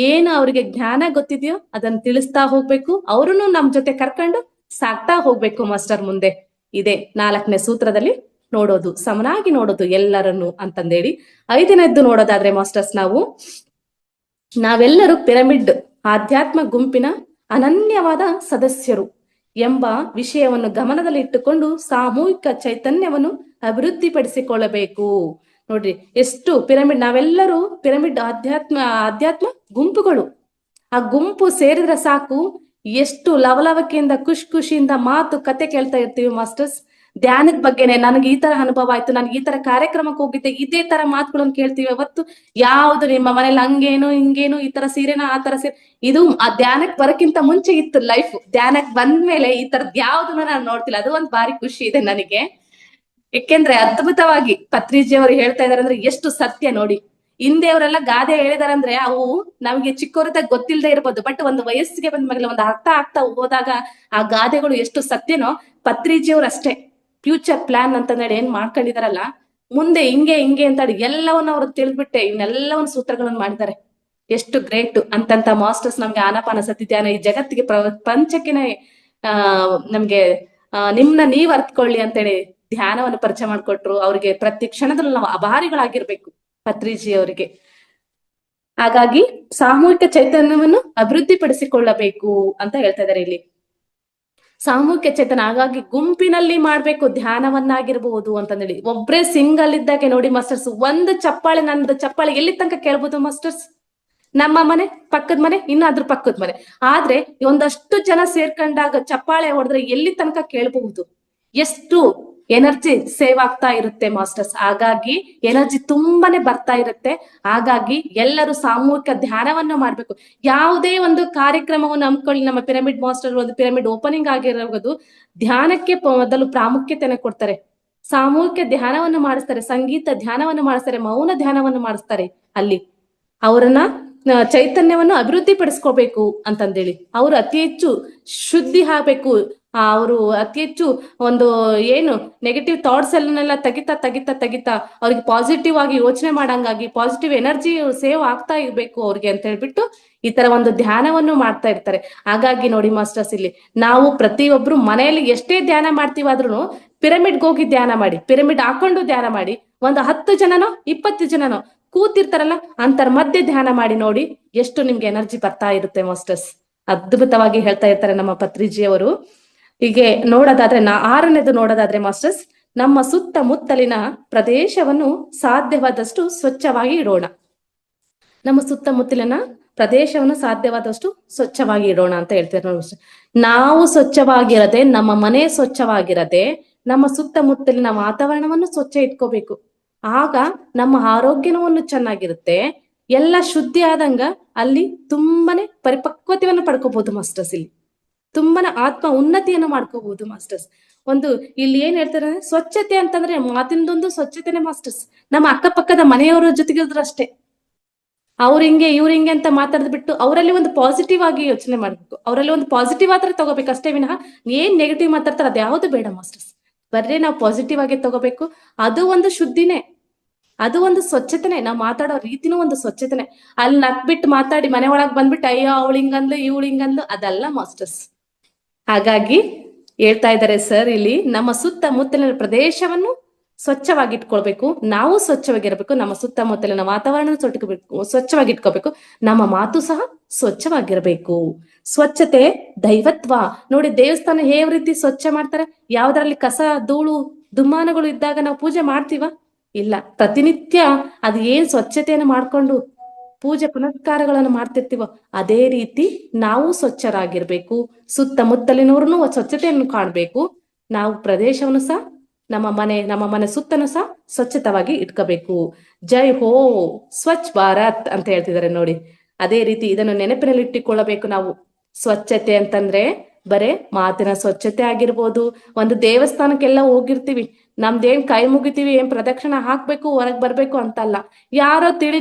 ಏನು ಅವ್ರಿಗೆ ಜ್ಞಾನ ಗೊತ್ತಿದೆಯೋ ಅದನ್ನ ತಿಳಿಸ್ತಾ ಹೋಗ್ಬೇಕು. ಅವ್ರನ್ನು ನಮ್ ಜೊತೆ ಕರ್ಕೊಂಡು ಸಾಕ್ತಾ ಹೋಗ್ಬೇಕು ಮಾಸ್ಟರ್ ಮುಂದೆ. ಇದೆ 4ನೇ ಸೂತ್ರದಲ್ಲಿ ನೋಡೋದು, ಸಮನಾಗಿ ನೋಡೋದು ಎಲ್ಲರನ್ನು ಅಂತಂದೇಳಿ. ಐದನೇದ್ದು ನೋಡೋದಾದ್ರೆ ಮಾಸ್ಟರ್ಸ್, ನಾವೆಲ್ಲರೂ ಪಿರಮಿಡ್ ಆಧ್ಯಾತ್ಮ ಗುಂಪಿನ ಅನನ್ಯವಾದ ಸದಸ್ಯರು ಎಂಬ ವಿಷಯವನ್ನು ಗಮನದಲ್ಲಿ ಇಟ್ಟುಕೊಂಡು ಸಾಮೂಹಿಕ ಚೈತನ್ಯವನ್ನು ಅಭಿವೃದ್ಧಿಪಡಿಸಿಕೊಳ್ಳಬೇಕು. ನೋಡ್ರಿ, ಎಷ್ಟು ಪಿರಮಿಡ್, ನಾವೆಲ್ಲರೂ ಪಿರಮಿಡ್ ಆಧ್ಯಾತ್ಮ ಗುಂಪುಗಳು. ಆ ಗುಂಪು ಸೇರಿದ್ರೆ ಸಾಕು, ಎಷ್ಟು ಲವಲವಿಕೆಯಿಂದ ಖುಷಿಯಿಂದ ಮಾತು ಕತೆ ಕೇಳ್ತಾ ಇರ್ತೀವಿ ಮಾಸ್ಟರ್ಸ್. ಧ್ಯಾನದ ಬಗ್ಗೆನೆ ನನಗೆ ಈ ತರ ಅನುಭವ ಆಯ್ತು, ನನಗೆ ಈ ತರ ಕಾರ್ಯಕ್ರಮಕ್ಕೆ ಹೋಗಿದ್ದೆ, ಇದೇ ತರ ಮಾತುಗಳನ್ನು ಕೇಳ್ತೀವಿ. ಅವತ್ತು ಯಾವ್ದು ನಿಮ್ಮ ಮನೇಲಿ ಹಂಗೇನು ಹಿಂಗೇನು, ಈ ತರ ಸೀರೆನ ಆ ತರ ಸೀರೆ, ಇದು ಆ ಧ್ಯಾನಕ್ ಬರಕ್ಕಿಂತ ಮುಂಚೆ ಇತ್ತು ಲೈಫ್. ಧ್ಯಾನಕ್ ಬಂದ್ಮೇಲೆ ಈ ತರದ್ ಯಾವ್ದನ್ನ ನಾನು ನೋಡ್ತಿಲ್ಲ. ಅದು ಒಂದ್ ಭಾರಿ ಖುಷಿ ಇದೆ ನನಗೆ. ಯಾಕೆಂದ್ರೆ ಅದ್ಭುತವಾಗಿ ಪತ್ರಿಜಿಯವರು ಹೇಳ್ತಾ ಇದಾರೆ ಅಂದ್ರೆ ಎಷ್ಟು ಸತ್ಯ ನೋಡಿ. ಹಿಂದೆ ಅವರೆಲ್ಲ ಗಾದೆ ಹೇಳಿದಾರಂದ್ರೆ ಅವು ನಮ್ಗೆ ಚಿಕ್ಕವರಿದ್ದಾಗ ಗೊತ್ತಿಲ್ಲದೆ ಇರ್ಬೋದು, ಬಟ್ ಒಂದು ವಯಸ್ಸಿಗೆ ಬಂದ ಮೇಲೆ ಒಂದು ಅರ್ಥ ಆಗ್ತಾ ಹೋದಾಗ ಆ ಗಾದೆಗಳು ಎಷ್ಟು ಸತ್ಯನೋ, ಪತ್ರಿಜಿಯವ್ರು ಅಷ್ಟೇ ಫ್ಯೂಚರ್ ಪ್ಲಾನ್ ಅಂತ ಹೇಳಿ ಏನ್ ಮಾಡ್ಕೊಂಡಿದಾರಲ್ಲ, ಮುಂದೆ ಹಿಂಗೆ ಅಂತ ಹೇಳಿ ಎಲ್ಲವನ್ನ ಅವ್ರು ತಿಳಿದ್ಬಿಟ್ಟೆ ಇವನ್ನೆಲ್ಲವನ್ನ ಸೂತ್ರಗಳನ್ನು ಮಾಡಿದ್ದಾರೆ. ಎಷ್ಟು ಗ್ರೇಟ್ ಅಂತಂತ ಮಾಸ್ಟರ್ಸ್ ನಮ್ಗೆ ಆನಾಪಾನ ಸತಿ ಧ್ಯಾನ ಈ ಜಗತ್ತಿಗೆ ಪ್ರಪಂಚಕ್ಕೆನೆ ನಮ್ಗೆ ನಿಮ್ನ ನೀವ್ ಅರ್ತ್ಕೊಳ್ಳಿ ಅಂತೇಳಿ ಧ್ಯಾನವನ್ನು ಪರಿಚಯ ಮಾಡ್ಕೊಟ್ರು. ಅವ್ರಿಗೆ ಪ್ರತಿ ಕ್ಷಣದಲ್ಲೂ ನಾವು ಅಭಾರಿಗಳಾಗಿರ್ಬೇಕು ಪತ್ರಿಜಿ ಅವರಿಗೆ. ಹಾಗಾಗಿ ಸಾಮೂಹಿಕ ಚೈತನ್ಯವನ್ನು ಅಭಿವೃದ್ಧಿಪಡಿಸಿಕೊಳ್ಳಬೇಕು ಅಂತ ಹೇಳ್ತಾ ಇದಾರೆ ಇಲ್ಲಿ. ಸಾಮೂಹಿಕ ಚೇತನ, ಹಾಗಾಗಿ ಗುಂಪಿನಲ್ಲಿ ಮಾಡ್ಬೇಕು ಧ್ಯಾನವನ್ನಾಗಿರ್ಬಹುದು ಅಂತಂದೇಳಿ. ಒಬ್ರೇ ಸಿಂಗಲ್ ಇದ್ದಾಗೆ ನೋಡಿ ಮಾಸ್ಟರ್ಸ್, ಒಂದು ಚಪ್ಪಾಳೆ, ನಂದು ಚಪ್ಪಾಳೆ ಎಲ್ಲಿ ತನಕ ಕೇಳ್ಬೋದು ಮಾಸ್ಟರ್ಸ್? ನಮ್ಮ ಮನೆ, ಪಕ್ಕದ ಮನೆ, ಇನ್ನಾದ್ರೂ ಪಕ್ಕದ ಮನೆ. ಆದ್ರೆ ಒಂದಷ್ಟು ಜನ ಸೇರ್ಕೊಂಡಾಗ ಚಪ್ಪಾಳೆ ಹೊಡೆದ್ರೆ ಎಲ್ಲಿ ತನಕ ಕೇಳಬಹುದು? ಎಷ್ಟು ಎನರ್ಜಿ ಸೇವ್ ಆಗ್ತಾ ಇರುತ್ತೆ ಮಾಸ್ಟರ್ಸ್. ಹಾಗಾಗಿ ಎನರ್ಜಿ ತುಂಬಾನೇ ಬರ್ತಾ ಇರುತ್ತೆ. ಹಾಗಾಗಿ ಎಲ್ಲರೂ ಸಾಮೂಹಿಕ ಧ್ಯಾನವನ್ನು ಮಾಡ್ಬೇಕು. ಯಾವುದೇ ಒಂದು ಕಾರ್ಯಕ್ರಮವನ್ನು ಹಮ್ಮಿಕೊಳ್ಳಿ, ನಮ್ಮ ಪಿರಮಿಡ್ ಮಾಸ್ಟರ್ ಒಂದು ಪಿರಮಿಡ್ ಓಪನಿಂಗ್ ಆಗಿರೋದು ಧ್ಯಾನಕ್ಕೆ ಮೊದಲು ಪ್ರಾಮುಖ್ಯತೆಯನ್ನು ಕೊಡ್ತಾರೆ. ಸಾಮೂಹಿಕ ಧ್ಯಾನವನ್ನು ಮಾಡಿಸ್ತಾರೆ, ಸಂಗೀತ ಧ್ಯಾನವನ್ನು ಮಾಡಿಸ್ತಾರೆ, ಮೌನ ಧ್ಯಾನವನ್ನು ಮಾಡಿಸ್ತಾರೆ. ಅಲ್ಲಿ ಅವರನ್ನ ಚೈತನ್ಯವನ್ನು ಅಭಿವೃದ್ಧಿ ಪಡಿಸ್ಕೋಬೇಕು ಅಂತಂದೇಳಿ. ಅವರು ಅತಿ ಹೆಚ್ಚು ಶುದ್ಧಿ ಆಗ್ಬೇಕು. ಅವರು ಅತಿ ಹೆಚ್ಚು ಒಂದು ಏನು ನೆಗೆಟಿವ್ ಥಾಟ್ಸ್ ಎಲ್ಲನೆಲ್ಲ ತೆಗಿತಾ ಅವ್ರಿಗೆ ಪಾಸಿಟಿವ್ ಆಗಿ ಯೋಚನೆ ಮಾಡಂಗಾಗಿ ಪಾಸಿಟಿವ್ ಎನರ್ಜಿ ಸೇವ್ ಆಗ್ತಾ ಇರ್ಬೇಕು ಅವ್ರಿಗೆ ಅಂತ ಹೇಳ್ಬಿಟ್ಟು ಈ ತರ ಒಂದು ಧ್ಯಾನವನ್ನು ಮಾಡ್ತಾ ಇರ್ತಾರೆ. ಹಾಗಾಗಿ ನೋಡಿ ಮಾಸ್ಟರ್ಸ್, ಇಲ್ಲಿ ನಾವು ಪ್ರತಿಯೊಬ್ರು ಮನೆಯಲ್ಲಿ ಎಷ್ಟೇ ಧ್ಯಾನ ಮಾಡ್ತೀವಾದ್ರೂ ಪಿರಮಿಡ್ಗೆ ಹೋಗಿ ಧ್ಯಾನ ಮಾಡಿ, ಪಿರಮಿಡ್ ಹಾಕೊಂಡು ಧ್ಯಾನ ಮಾಡಿ. ಒಂದು 10 ಜನನೋ 20 ಜನನೋ ಕೂತಿರ್ತಾರಲ್ಲ, ಅಂತರ ಮಧ್ಯೆ ಧ್ಯಾನ ಮಾಡಿ ನೋಡಿ ಎಷ್ಟು ನಿಮ್ಗೆ ಎನರ್ಜಿ ಬರ್ತಾ ಇರುತ್ತೆ ಮಾಸ್ಟರ್ಸ್. ಅದ್ಭುತವಾಗಿ ಹೇಳ್ತಾ ಇರ್ತಾರೆ ನಮ್ಮ ಪತ್ರಿಜಿಯವರು. ಹೀಗೆ ನೋಡೋದಾದ್ರೆ 6ನೇದು ನೋಡೋದಾದ್ರೆ ಮಾಸ್ಟರ್ಸ್, ನಮ್ಮ ಸುತ್ತಮುತ್ತಲಿನ ಪ್ರದೇಶವನ್ನು ಸಾಧ್ಯವಾದಷ್ಟು ಸ್ವಚ್ಛವಾಗಿ ಇಡೋಣ. ನಮ್ಮ ಸುತ್ತಮುತ್ತಲಿನ ಪ್ರದೇಶವನ್ನು ಸಾಧ್ಯವಾದಷ್ಟು ಸ್ವಚ್ಛವಾಗಿ ಇಡೋಣ ಅಂತ ಹೇಳ್ತಾರೆ ನೋಡಿ. ನಾವು ಸ್ವಚ್ಛವಾಗಿರದೆ, ನಮ್ಮ ಮನೆ ಸ್ವಚ್ಛವಾಗಿರದೆ, ನಮ್ಮ ಸುತ್ತಮುತ್ತಲಿನ ವಾತಾವರಣವನ್ನು ಸ್ವಚ್ಛ ಇಟ್ಕೋಬೇಕು. ಆಗ ನಮ್ಮ ಆರೋಗ್ಯವನ್ನು ಚೆನ್ನಾಗಿರುತ್ತೆ. ಎಲ್ಲ ಶುದ್ಧಿ ಆದಂಗ ಅಲ್ಲಿ ತುಂಬಾನೇ ಪರಿಪಕ್ವತೆಯನ್ನು ಪಡ್ಕೋಬಹುದು ಮಾಸ್ಟರ್ಸ್. ಇಲ್ಲಿ ತುಂಬಾನೇ ಆತ್ಮ ಉನ್ನತಿಯನ್ನು ಮಾಡ್ಕೋಬಹುದು ಮಾಸ್ಟರ್ಸ್. ಒಂದು ಇಲ್ಲಿ ಏನ್ ಹೇಳ್ತಾರೆ, ಸ್ವಚ್ಛತೆ ಅಂತಂದ್ರೆ ಮಾತಿನದೊಂದು ಸ್ವಚ್ಛತೆನೆ ಮಾಸ್ಟರ್ಸ್. ನಮ್ಮ ಅಕ್ಕಪಕ್ಕದ ಮನೆಯವರ ಜೊತೆಗಿದ್ರು ಅಷ್ಟೇ, ಅವ್ರ ಹಿಂಗೆ ಇವ್ರ ಹಿಂಗೆ ಅಂತ ಮಾತಾಡ್ದು ಬಿಟ್ಟು ಅವರಲ್ಲಿ ಒಂದು ಪಾಸಿಟಿವ್ ಆಗಿ ಯೋಚನೆ ಮಾಡ್ಬೇಕು. ಅವರಲ್ಲಿ ಒಂದು ಪಾಸಿಟಿವ್ ಆತರ ತಗೋಬೇಕು ಅಷ್ಟೇ ವಿನಃ ಏನ್ ನೆಗೆಟಿವ್ ಮಾತಾಡ್ತಾರೆ ಅದು ಯಾವ್ದು ಬೇಡ ಮಾಸ್ಟರ್ಸ್. ಬರ್ರೆ ನಾವು ಪಾಸಿಟಿವ್ ಆಗಿ ತಗೋಬೇಕು. ಅದು ಒಂದು ಶುದ್ಧಿನೇ, ಅದು ಒಂದು ಸ್ವಚ್ಛತೆನೆ. ನಾವು ಮಾತಾಡೋ ರೀತಿನೂ ಒಂದು ಸ್ವಚ್ಛತೆನೆ. ಅಲ್ಲಿ ನಕ್ಬಿಟ್ಟು ಮಾತಾಡಿ ಮನೆ ಒಳಗ್ ಬಂದ್ಬಿಟ್ಟು ಅಯ್ಯೋ ಅವಳು ಹಿಂಗಂದ್ಲು ಇವಳು ಹಿಂಗಂದ್ಲು ಅದಲ್ಲ ಮಾಸ್ಟರ್ಸ್. ಹಾಗಾಗಿ ಹೇಳ್ತಾ ಇದ್ದಾರೆ ಸರ್ ಇಲ್ಲಿ, ನಮ್ಮ ಸುತ್ತಮುತ್ತಲಿನ ಪ್ರದೇಶವನ್ನು ಸ್ವಚ್ಛವಾಗಿಟ್ಕೊಳ್ಬೇಕು. ನಾವು ಸ್ವಚ್ಛವಾಗಿರ್ಬೇಕು, ನಮ್ಮ ಸುತ್ತಮುತ್ತಲಿನ ವಾತಾವರಣ ಸ್ವಚ್ಛವಾಗಿಟ್ಕೋಬೇಕು, ನಮ್ಮ ಮಾತು ಸಹ ಸ್ವಚ್ಛವಾಗಿರ್ಬೇಕು. ಸ್ವಚ್ಛತೆ ದೈವತ್ವ ನೋಡಿ. ದೇವಸ್ಥಾನ ಯಾವ ರೀತಿ ಸ್ವಚ್ಛ ಮಾಡ್ತಾರೆ? ಯಾವ್ದ್ರಲ್ಲಿ ಕಸ ಧೂಳು ದುಮ್ಮಾನಗಳು ಇದ್ದಾಗ ನಾವು ಪೂಜೆ ಮಾಡ್ತೀವ? ಇಲ್ಲ. ಪ್ರತಿನಿತ್ಯ ಅದು ಏನ್ ಸ್ವಚ್ಛತೆಯನ್ನು ಮಾಡ್ಕೊಂಡು ಪೂಜೆ ಪುನಸ್ಕಾರಗಳನ್ನು ಮಾಡ್ತಿರ್ತೀವೋ ಅದೇ ರೀತಿ ನಾವು ಸ್ವಚ್ಛರಾಗಿರ್ಬೇಕು. ಸುತ್ತಮುತ್ತಲಿನವ್ರನ್ನು ಸ್ವಚ್ಛತೆಯನ್ನು ಕಾಣ್ಬೇಕು. ನಾವು ಪ್ರದೇಶವನ್ನು ಸಹ ನಮ್ಮ ಮನೆ ಸುತ್ತನೂ ಸಹ ಸ್ವಚ್ಛತವಾಗಿ ಇಟ್ಕೋಬೇಕು. ಜೈ ಹೋ ಸ್ವಚ್ಛ ಭಾರತ್ ಅಂತ ಹೇಳ್ತಿದ್ದಾರೆ ನೋಡಿ. ಅದೇ ರೀತಿ ಇದನ್ನು ನೆನಪಿನಲ್ಲಿ ಇಟ್ಟುಕೊಳ್ಳಬೇಕು ನಾವು. ಸ್ವಚ್ಛತೆ ಅಂತಂದ್ರೆ ಬರೇ ಮಾತಿನ ಸ್ವಚ್ಛತೆ ಆಗಿರ್ಬೋದು. ಒಂದು ದೇವಸ್ಥಾನಕ್ಕೆಲ್ಲ ಹೋಗಿರ್ತೀವಿ, ನಮ್ದೇನ್ ಕೈ ಮುಗಿತೀವಿ, ಏನ್ ಪ್ರದಕ್ಷಿಣೆ ಹಾಕ್ಬೇಕು ಹೊರಗ್ ಬರ್ಬೇಕು ಅಂತಲ್ಲ. ಯಾರೋ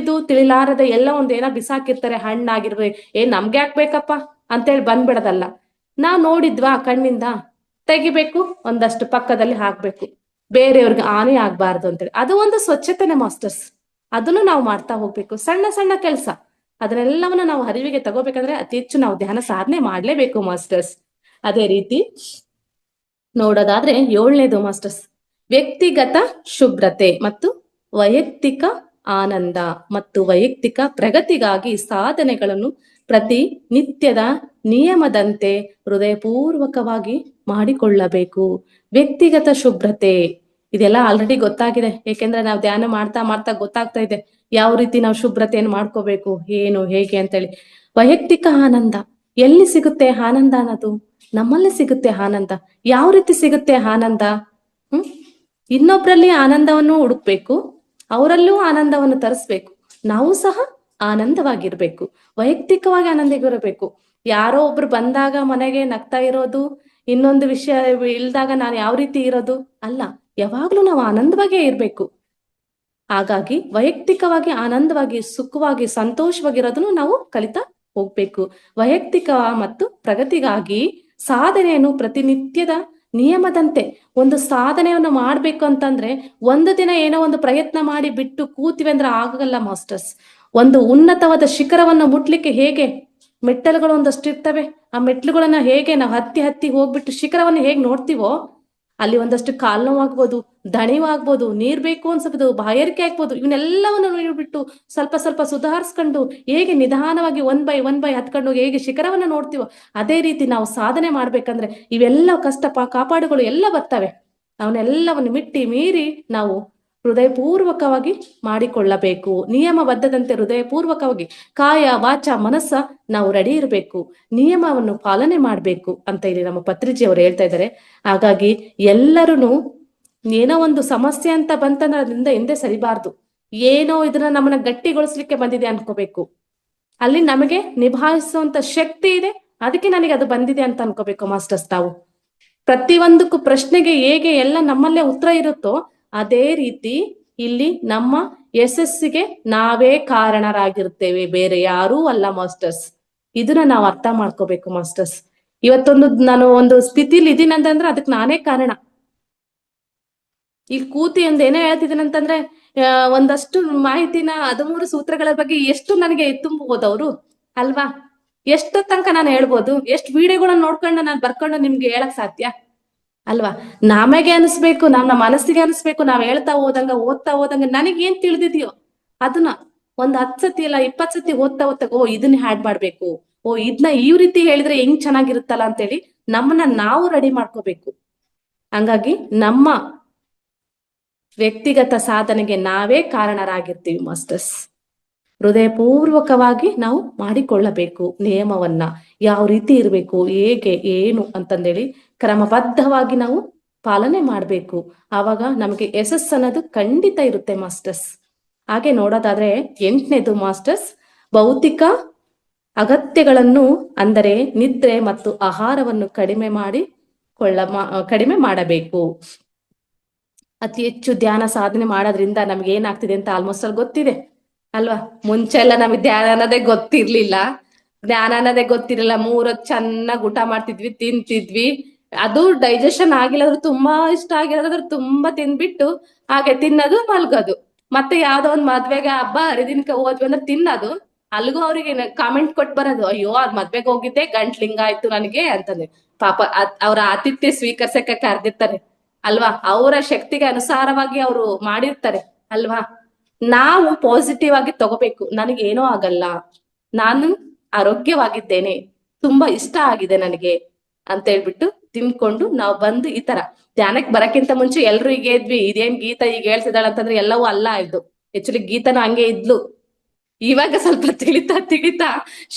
ತಿಳಿಲಾರದ ಎಲ್ಲ ಒಂದೇನೋ ಬಿಸಾಕಿರ್ತಾರೆ, ಹಣ್ಣಾಗಿರ್ಬೇಕು, ನಮ್ಗೆ ಹಾಕ್ಬೇಕಪ್ಪ ಅಂತೇಳಿ ಬಂದ್ಬಿಡದಲ್ಲ. ನಾವ್ ನೋಡಿದ್ವಾ ಕಣ್ಣಿಂದ ತೆಗಿಬೇಕು, ಒಂದಷ್ಟು ಪಕ್ಕದಲ್ಲಿ ಹಾಕ್ಬೇಕು, ಬೇರೆಯವ್ರಿಗೆ ಹಾನಿ ಆಗ್ಬಾರ್ದು ಅಂತೇಳಿ. ಅದು ಒಂದು ಸ್ವಚ್ಛತೆನೆ ಮಾಸ್ಟರ್ಸ್. ಅದನ್ನು ನಾವು ಮಾಡ್ತಾ ಹೋಗ್ಬೇಕು. ಸಣ್ಣ ಸಣ್ಣ ಕೆಲಸ ಅದನ್ನೆಲ್ಲವನ್ನು ನಾವು ಅರಿವಿಗೆ ತಗೋಬೇಕಂದ್ರೆ ಅತಿ ಹೆಚ್ಚು ನಾವು ಧ್ಯಾನ ಸಾಧನೆ ಮಾಡ್ಲೇಬೇಕು ಮಾಸ್ಟರ್ಸ್. ಅದೇ ರೀತಿ ನೋಡೋದಾದ್ರೆ 7ನೇದು ಮಾಸ್ಟರ್ಸ್, ವ್ಯಕ್ತಿಗತ ಶುಭ್ರತೆ ಮತ್ತು ವೈಯಕ್ತಿಕ ಆನಂದ ಮತ್ತು ವೈಯಕ್ತಿಕ ಪ್ರಗತಿಗಾಗಿ ಸಾಧನೆಗಳನ್ನು ಪ್ರತಿನಿತ್ಯದ ನಿಯಮದಂತೆ ಹೃದಯಪೂರ್ವಕವಾಗಿ ಮಾಡಿಕೊಳ್ಳಬೇಕು. ವ್ಯಕ್ತಿಗತ ಶುಭ್ರತೆ ಇದೆಲ್ಲ ಆಲ್ರೆಡಿ ಗೊತ್ತಾಗಿದೆ, ಏಕೆಂದ್ರೆ ನಾವು ಧ್ಯಾನ ಮಾಡ್ತಾ ಮಾಡ್ತಾ ಗೊತ್ತಾಗ್ತಾ ಇದೆ ಯಾವ ರೀತಿ ನಾವು ಶುಭ್ರತೆಯನ್ನು ಮಾಡ್ಕೋಬೇಕು, ಏನು ಹೇಗೆ ಅಂತೇಳಿ. ವೈಯಕ್ತಿಕ ಆನಂದ, ಎಲ್ಲಿ ಸಿಗುತ್ತೆ ಆನಂದ ಅನ್ನೋದು? ನಮ್ಮಲ್ಲೇ ಸಿಗುತ್ತೆ ಆನಂದ. ಯಾವ ರೀತಿ ಸಿಗುತ್ತೆ ಆನಂದ? ಇನ್ನೊಬ್ರಲ್ಲಿ ಆನಂದವನ್ನು ಹುಡುಕ್ಬೇಕು, ಅವರಲ್ಲೂ ಆನಂದವನ್ನು ತರಿಸ್ಬೇಕು, ನಾವು ಸಹ ಆನಂದವಾಗಿರ್ಬೇಕು, ವೈಯಕ್ತಿಕವಾಗಿ ಆನಂದವಾಗಿರಬೇಕು. ಯಾರೋ ಒಬ್ರು ಬಂದಾಗ ಮನೆಗೆ ನಗ್ತಾ ಇರೋದು, ಇನ್ನೊಂದು ವಿಷಯ ಇಲ್ದಾಗ ನಾನು ಯಾವ ರೀತಿ ಇರೋದು ಅಲ್ಲ, ಯಾವಾಗ್ಲೂ ನಾವು ಆನಂದವಾಗೇ ಇರ್ಬೇಕು. ಹಾಗಾಗಿ ವೈಯಕ್ತಿಕವಾಗಿ ಆನಂದವಾಗಿ, ಸುಖವಾಗಿ, ಸಂತೋಷವಾಗಿರೋದನ್ನು ನಾವು ಕಲಿತಾ ಹೋಗ್ಬೇಕು. ವೈಯಕ್ತಿಕ ಮತ್ತು ಪ್ರಗತಿಗಾಗಿ ಸಾಧನೆಯನ್ನು ಪ್ರತಿನಿತ್ಯದ ನಿಯಮದಂತೆ, ಒಂದು ಸಾಧನೆಯನ್ನು ಮಾಡ್ಬೇಕು ಅಂತಂದ್ರೆ ಒಂದು ದಿನ ಏನೋ ಒಂದು ಪ್ರಯತ್ನ ಮಾಡಿ ಬಿಟ್ಟು ಕೂತಿವಿ ಅಂದ್ರೆ ಆಗಲ್ಲ ಮಾಸ್ಟರ್ಸ್. ಒಂದು ಉನ್ನತವಾದ ಶಿಖರವನ್ನು ಮುಟ್ಲಿಕ್ಕೆ ಹೇಗೆ ಮೆಟ್ಟಲುಗಳು ಒಂದಷ್ಟು ಇರ್ತವೆ, ಆ ಮೆಟ್ಲುಗಳನ್ನ ಹೇಗೆ ನಾವು ಹತ್ತಿ ಹತ್ತಿ ಹೋಗ್ಬಿಟ್ಟು ಶಿಖರವನ್ನು ಹೇಗೆ ನೋಡ್ತೀವೋ, ಅಲ್ಲಿ ಒಂದಷ್ಟು ಕಾಲ್ ನೋವಾಗ್ಬೋದು, ದಣಿವಾಗ್ಬೋದು, ನೀರ್ ಬೇಕು ಅನ್ಸಬಹುದು, ಬಾಯಾರಿಕೆ ಆಗ್ಬೋದು, ಇವನ್ನೆಲ್ಲವನ್ನು ನೋಡ್ಬಿಟ್ಟು ಸ್ವಲ್ಪ ಸ್ವಲ್ಪ ಸುಧಾರಿಸ್ಕೊಂಡು ಹೇಗೆ ನಿಧಾನವಾಗಿ ಒನ್ ಬೈ ಹತ್ಕೊಂಡು ಹೇಗೆ ಶಿಖರವನ್ನು ನೋಡ್ತೀವೋ, ಅದೇ ರೀತಿ ನಾವು ಸಾಧನೆ ಮಾಡ್ಬೇಕಂದ್ರೆ ಇವೆಲ್ಲ ಕಷ್ಟ ಕಾಪಾಡುಗಳು ಎಲ್ಲ ಬರ್ತವೆ. ಅವನ್ನೆಲ್ಲವನ್ನು ಮಿಟ್ಟಿ ಮೀರಿ ನಾವು ಹೃದಯಪೂರ್ವಕವಾಗಿ ಮಾಡಿಕೊಳ್ಳಬೇಕು. ನಿಯಮಬದ್ಧದಂತೆ ಹೃದಯಪೂರ್ವಕವಾಗಿ ಕಾಯ ವಾಚ ಮನಸ್ಸ ನಾವು ರೆಡಿ ಇರಬೇಕು, ನಿಯಮವನ್ನು ಪಾಲನೆ ಮಾಡ್ಬೇಕು ಅಂತ ಇಲ್ಲಿ ನಮ್ಮ ಪತ್ರಿಜಿ ಅವರು ಹೇಳ್ತಾ ಇದ್ದಾರೆ. ಹಾಗಾಗಿ ಎಲ್ಲರೂ ಏನೋ ಒಂದು ಸಮಸ್ಯೆ ಅಂತ ಬಂತಂದ್ರೆ ಅದರಿಂದ ಹಿಂದೆ ಸರಿಬಾರ್ದು. ಏನೋ ಇದನ್ನ ನಮ್ಮನ್ನ ಗಟ್ಟಿಗೊಳಿಸ್ಲಿಕ್ಕೆ ಬಂದಿದೆ ಅನ್ಕೋಬೇಕು, ಅಲ್ಲಿ ನಮಗೆ ನಿಭಾಯಿಸುವಂತ ಶಕ್ತಿ ಇದೆ, ಅದಕ್ಕೆ ನನಗೆ ಅದು ಬಂದಿದೆ ಅಂತ ಅನ್ಕೋಬೇಕು ಮಾಸ್ಟರ್ಸ್. ತಾವು ಪ್ರತಿಯೊಂದಕ್ಕೂ ಪ್ರಶ್ನೆಗೆ ಹೇಗೆ ಎಲ್ಲ ನಮ್ಮಲ್ಲೇ ಉತ್ತರ ಇರುತ್ತೋ ಅದೇ ರೀತಿ ಇಲ್ಲಿ ನಮ್ಮ ಯಶಸ್ಸಿಗೆ ನಾವೇ ಕಾರಣರಾಗಿರ್ತೇವೆ, ಬೇರೆ ಯಾರೂ ಅಲ್ಲ ಮಾಸ್ಟರ್ಸ್. ಇದನ್ನ ನಾವು ಅರ್ಥ ಮಾಡ್ಕೋಬೇಕು ಮಾಸ್ಟರ್ಸ್. ಇವತ್ತೊಂದು ನಾನು ಒಂದು ಸ್ಥಿತಿಲಿ ಇದೀನಿ ಅಂತಂದ್ರೆ ಅದಕ್ಕೆ ನಾನೇ ಕಾರಣ. ಈ ಕೂತಿ ಒಂದ್ ಏನೇ ಹೇಳ್ತಿದ್ದೀನಂತಂದ್ರೆ ಒಂದಷ್ಟು ಮಾಹಿತಿನ 13 ಸೂತ್ರಗಳ ಬಗ್ಗೆ ಎಷ್ಟು ನನಗೆ ತುಂಬಬಹುದು ಅವರು ಅಲ್ವಾ? ಎಷ್ಟು ತನಕ ನಾನು ಹೇಳ್ಬೋದು, ಎಷ್ಟು ವಿಡಿಯೋಗಳನ್ನ ನೋಡ್ಕೊಂಡು ನಾನು ಬರ್ಕೊಂಡು ನಿಮ್ಗೆ ಹೇಳಕ್ ಸಾಧ್ಯ ಅಲ್ವಾ? ನಮಗೆ ಅನಿಸ್ಬೇಕು, ನಮ್ಮ ಮನಸ್ಸಿಗೆ ಅನಿಸ್ಬೇಕು, ನಾವ್ ಹೇಳ್ತಾ ಓದ್ತಾ ಹೋದಂಗ ನನಗೆ ಏನ್ ತಿಳಿದಿದ್ಯೋ ಅದನ್ನ ಒಂದ್ 10 ಸತಿ ಇಲ್ಲ 20 ಸತಿ ಓದ್ತಾ ಓ ಇದನ್ನ ಹ್ಯಾಡ್ ಮಾಡ್ಬೇಕು, ಓ ಇದನ್ನ ಈ ರೀತಿ ಹೇಳಿದ್ರೆ ಹೆಂಗ್ ಚೆನ್ನಾಗಿರುತ್ತಲ್ಲ ಅಂತೇಳಿ ನಮ್ಮನ್ನ ನಾವು ರೆಡಿ ಮಾಡ್ಕೋಬೇಕು. ಹಂಗಾಗಿ ನಮ್ಮ ವ್ಯಕ್ತಿಗತ ಸಾಧನೆಗೆ ನಾವೇ ಕಾರಣರಾಗಿರ್ತೀವಿ ಮಾಸ್ಟರ್ಸ್. ಹೃದಯಪೂರ್ವಕವಾಗಿ ನಾವು ಮಾಡಿಕೊಳ್ಳಬೇಕು ನಿಯಮವನ್ನ, ಯಾವ ರೀತಿ ಇರಬೇಕು, ಹೇಗೆ ಏನು ಅಂತಂದೇಳಿ ಕ್ರಮಬದ್ಧವಾಗಿ ನಾವು ಪಾಲನೆ ಮಾಡ್ಬೇಕು. ಆವಾಗ ನಮಗೆ ಯಶಸ್ಸು ಅನ್ನೋದು ಖಂಡಿತ ಇರುತ್ತೆ ಮಾಸ್ಟರ್ಸ್. ಹಾಗೆ ನೋಡೋದಾದ್ರೆ 8ನೇದು ಮಾಸ್ಟರ್ಸ್, ಭೌತಿಕ ಅಗತ್ಯಗಳನ್ನು ಅಂದರೆ ನಿದ್ರೆ ಮತ್ತು ಆಹಾರವನ್ನು ಕಡಿಮೆ ಮಾಡಬೇಕು. ಅತಿ ಹೆಚ್ಚು ಧ್ಯಾನ ಸಾಧನೆ ಮಾಡೋದ್ರಿಂದ ನಮ್ಗೆ ಏನಾಗ್ತಿದೆ ಅಂತ ಆಲ್ಮೋಸ್ಟ್ ಅಲ್ಲಿ ಗೊತ್ತಿದೆ ಅಲ್ವಾ? ಮುಂಚೆ ಎಲ್ಲ ನಮಗೆ ಧ್ಯಾನ ಅನ್ನೋದೇ ಗೊತ್ತಿರ್ಲಿಲ್ಲ, ಧ್ಯಾನ ಅನ್ನೋದೇ ಗೊತ್ತಿರಲಿಲ್ಲ. 3 ಹೊತ್ತು ಚೆನ್ನಾಗಿ ಊಟ ಮಾಡ್ತಿದ್ವಿ, ತಿಂತಿದ್ವಿ, ಅದು ಡೈಜೆಷನ್ ಆಗಿಲ್ಲದ್ರು ತುಂಬಾ ಇಷ್ಟ ಆಗಿರೋದ್ರ ತುಂಬಾ ತಿಂದ್ಬಿಟ್ಟು ಹಾಗೆ ತಿನ್ನೋದು ಮಲ್ಗೋದು. ಮತ್ತೆ ಯಾವ್ದೋ ಒಂದ್ ಮದ್ವೆಗೆ ಹಬ್ಬ ಹರಿದಿನಕ್ಕೆ ಹೋದ್ವಿ ಅಂದ್ರೆ ತಿನ್ನೋದು, ಅಲ್ಗೂ ಅವ್ರಿಗೆ ಕಾಮೆಂಟ್ ಕೊಟ್ಟು ಬರೋದು, ಅಯ್ಯೋ ಅದ್ ಮದ್ವೆಗೆ ಹೋಗಿದ್ದೆ ಗಂಟ್ಲಿಂಗ ಆಯ್ತು ನನಗೆ ಅಂತಂದ್ರೆ. ಪಾಪ ಅವ್ರ ಆತಿಥ್ಯ ಸ್ವೀಕರಿಸಕ್ಕೆ ಕರೆದಿರ್ತಾರೆ ಅಲ್ವಾ? ಅವರ ಶಕ್ತಿಗೆ ಅನುಸಾರವಾಗಿ ಅವರು ಮಾಡಿರ್ತಾರೆ ಅಲ್ವಾ? ನಾವು ಪಾಸಿಟಿವ್ ಆಗಿ ತಗೋಬೇಕು, ನನಗೇನೋ ಆಗಲ್ಲ, ನಾನು ಆರೋಗ್ಯವಾಗಿದ್ದೇನೆ, ತುಂಬಾ ಇಷ್ಟ ಆಗಿದೆ ನನಗೆ ಅಂತ ಹೇಳ್ಬಿಟ್ಟು ತಿನ್ಕೊಂಡು ನಾವು ಬಂದು ಈ ತರ ಧ್ಯಾನಕ್ಕೆ ಬರಕ್ಕಿಂತ ಮುಂಚೆ ಎಲ್ರು ಹೀಗೆ ಇದ್ವಿ. ಇದೇನ್ ಗೀತಾ ಈಗ ಹೇಳ್ತಿದ್ದಾಳ ಅಂತಂದ್ರೆ ಎಲ್ಲವೂ ಅಲ್ಲ ಇದು. ಆಕ್ಚುಲಿ ಗೀತಾನು ಹಂಗೆ ಇದ್ಲು, ಇವಾಗ ಸ್ವಲ್ಪ ತಿಳಿತಾ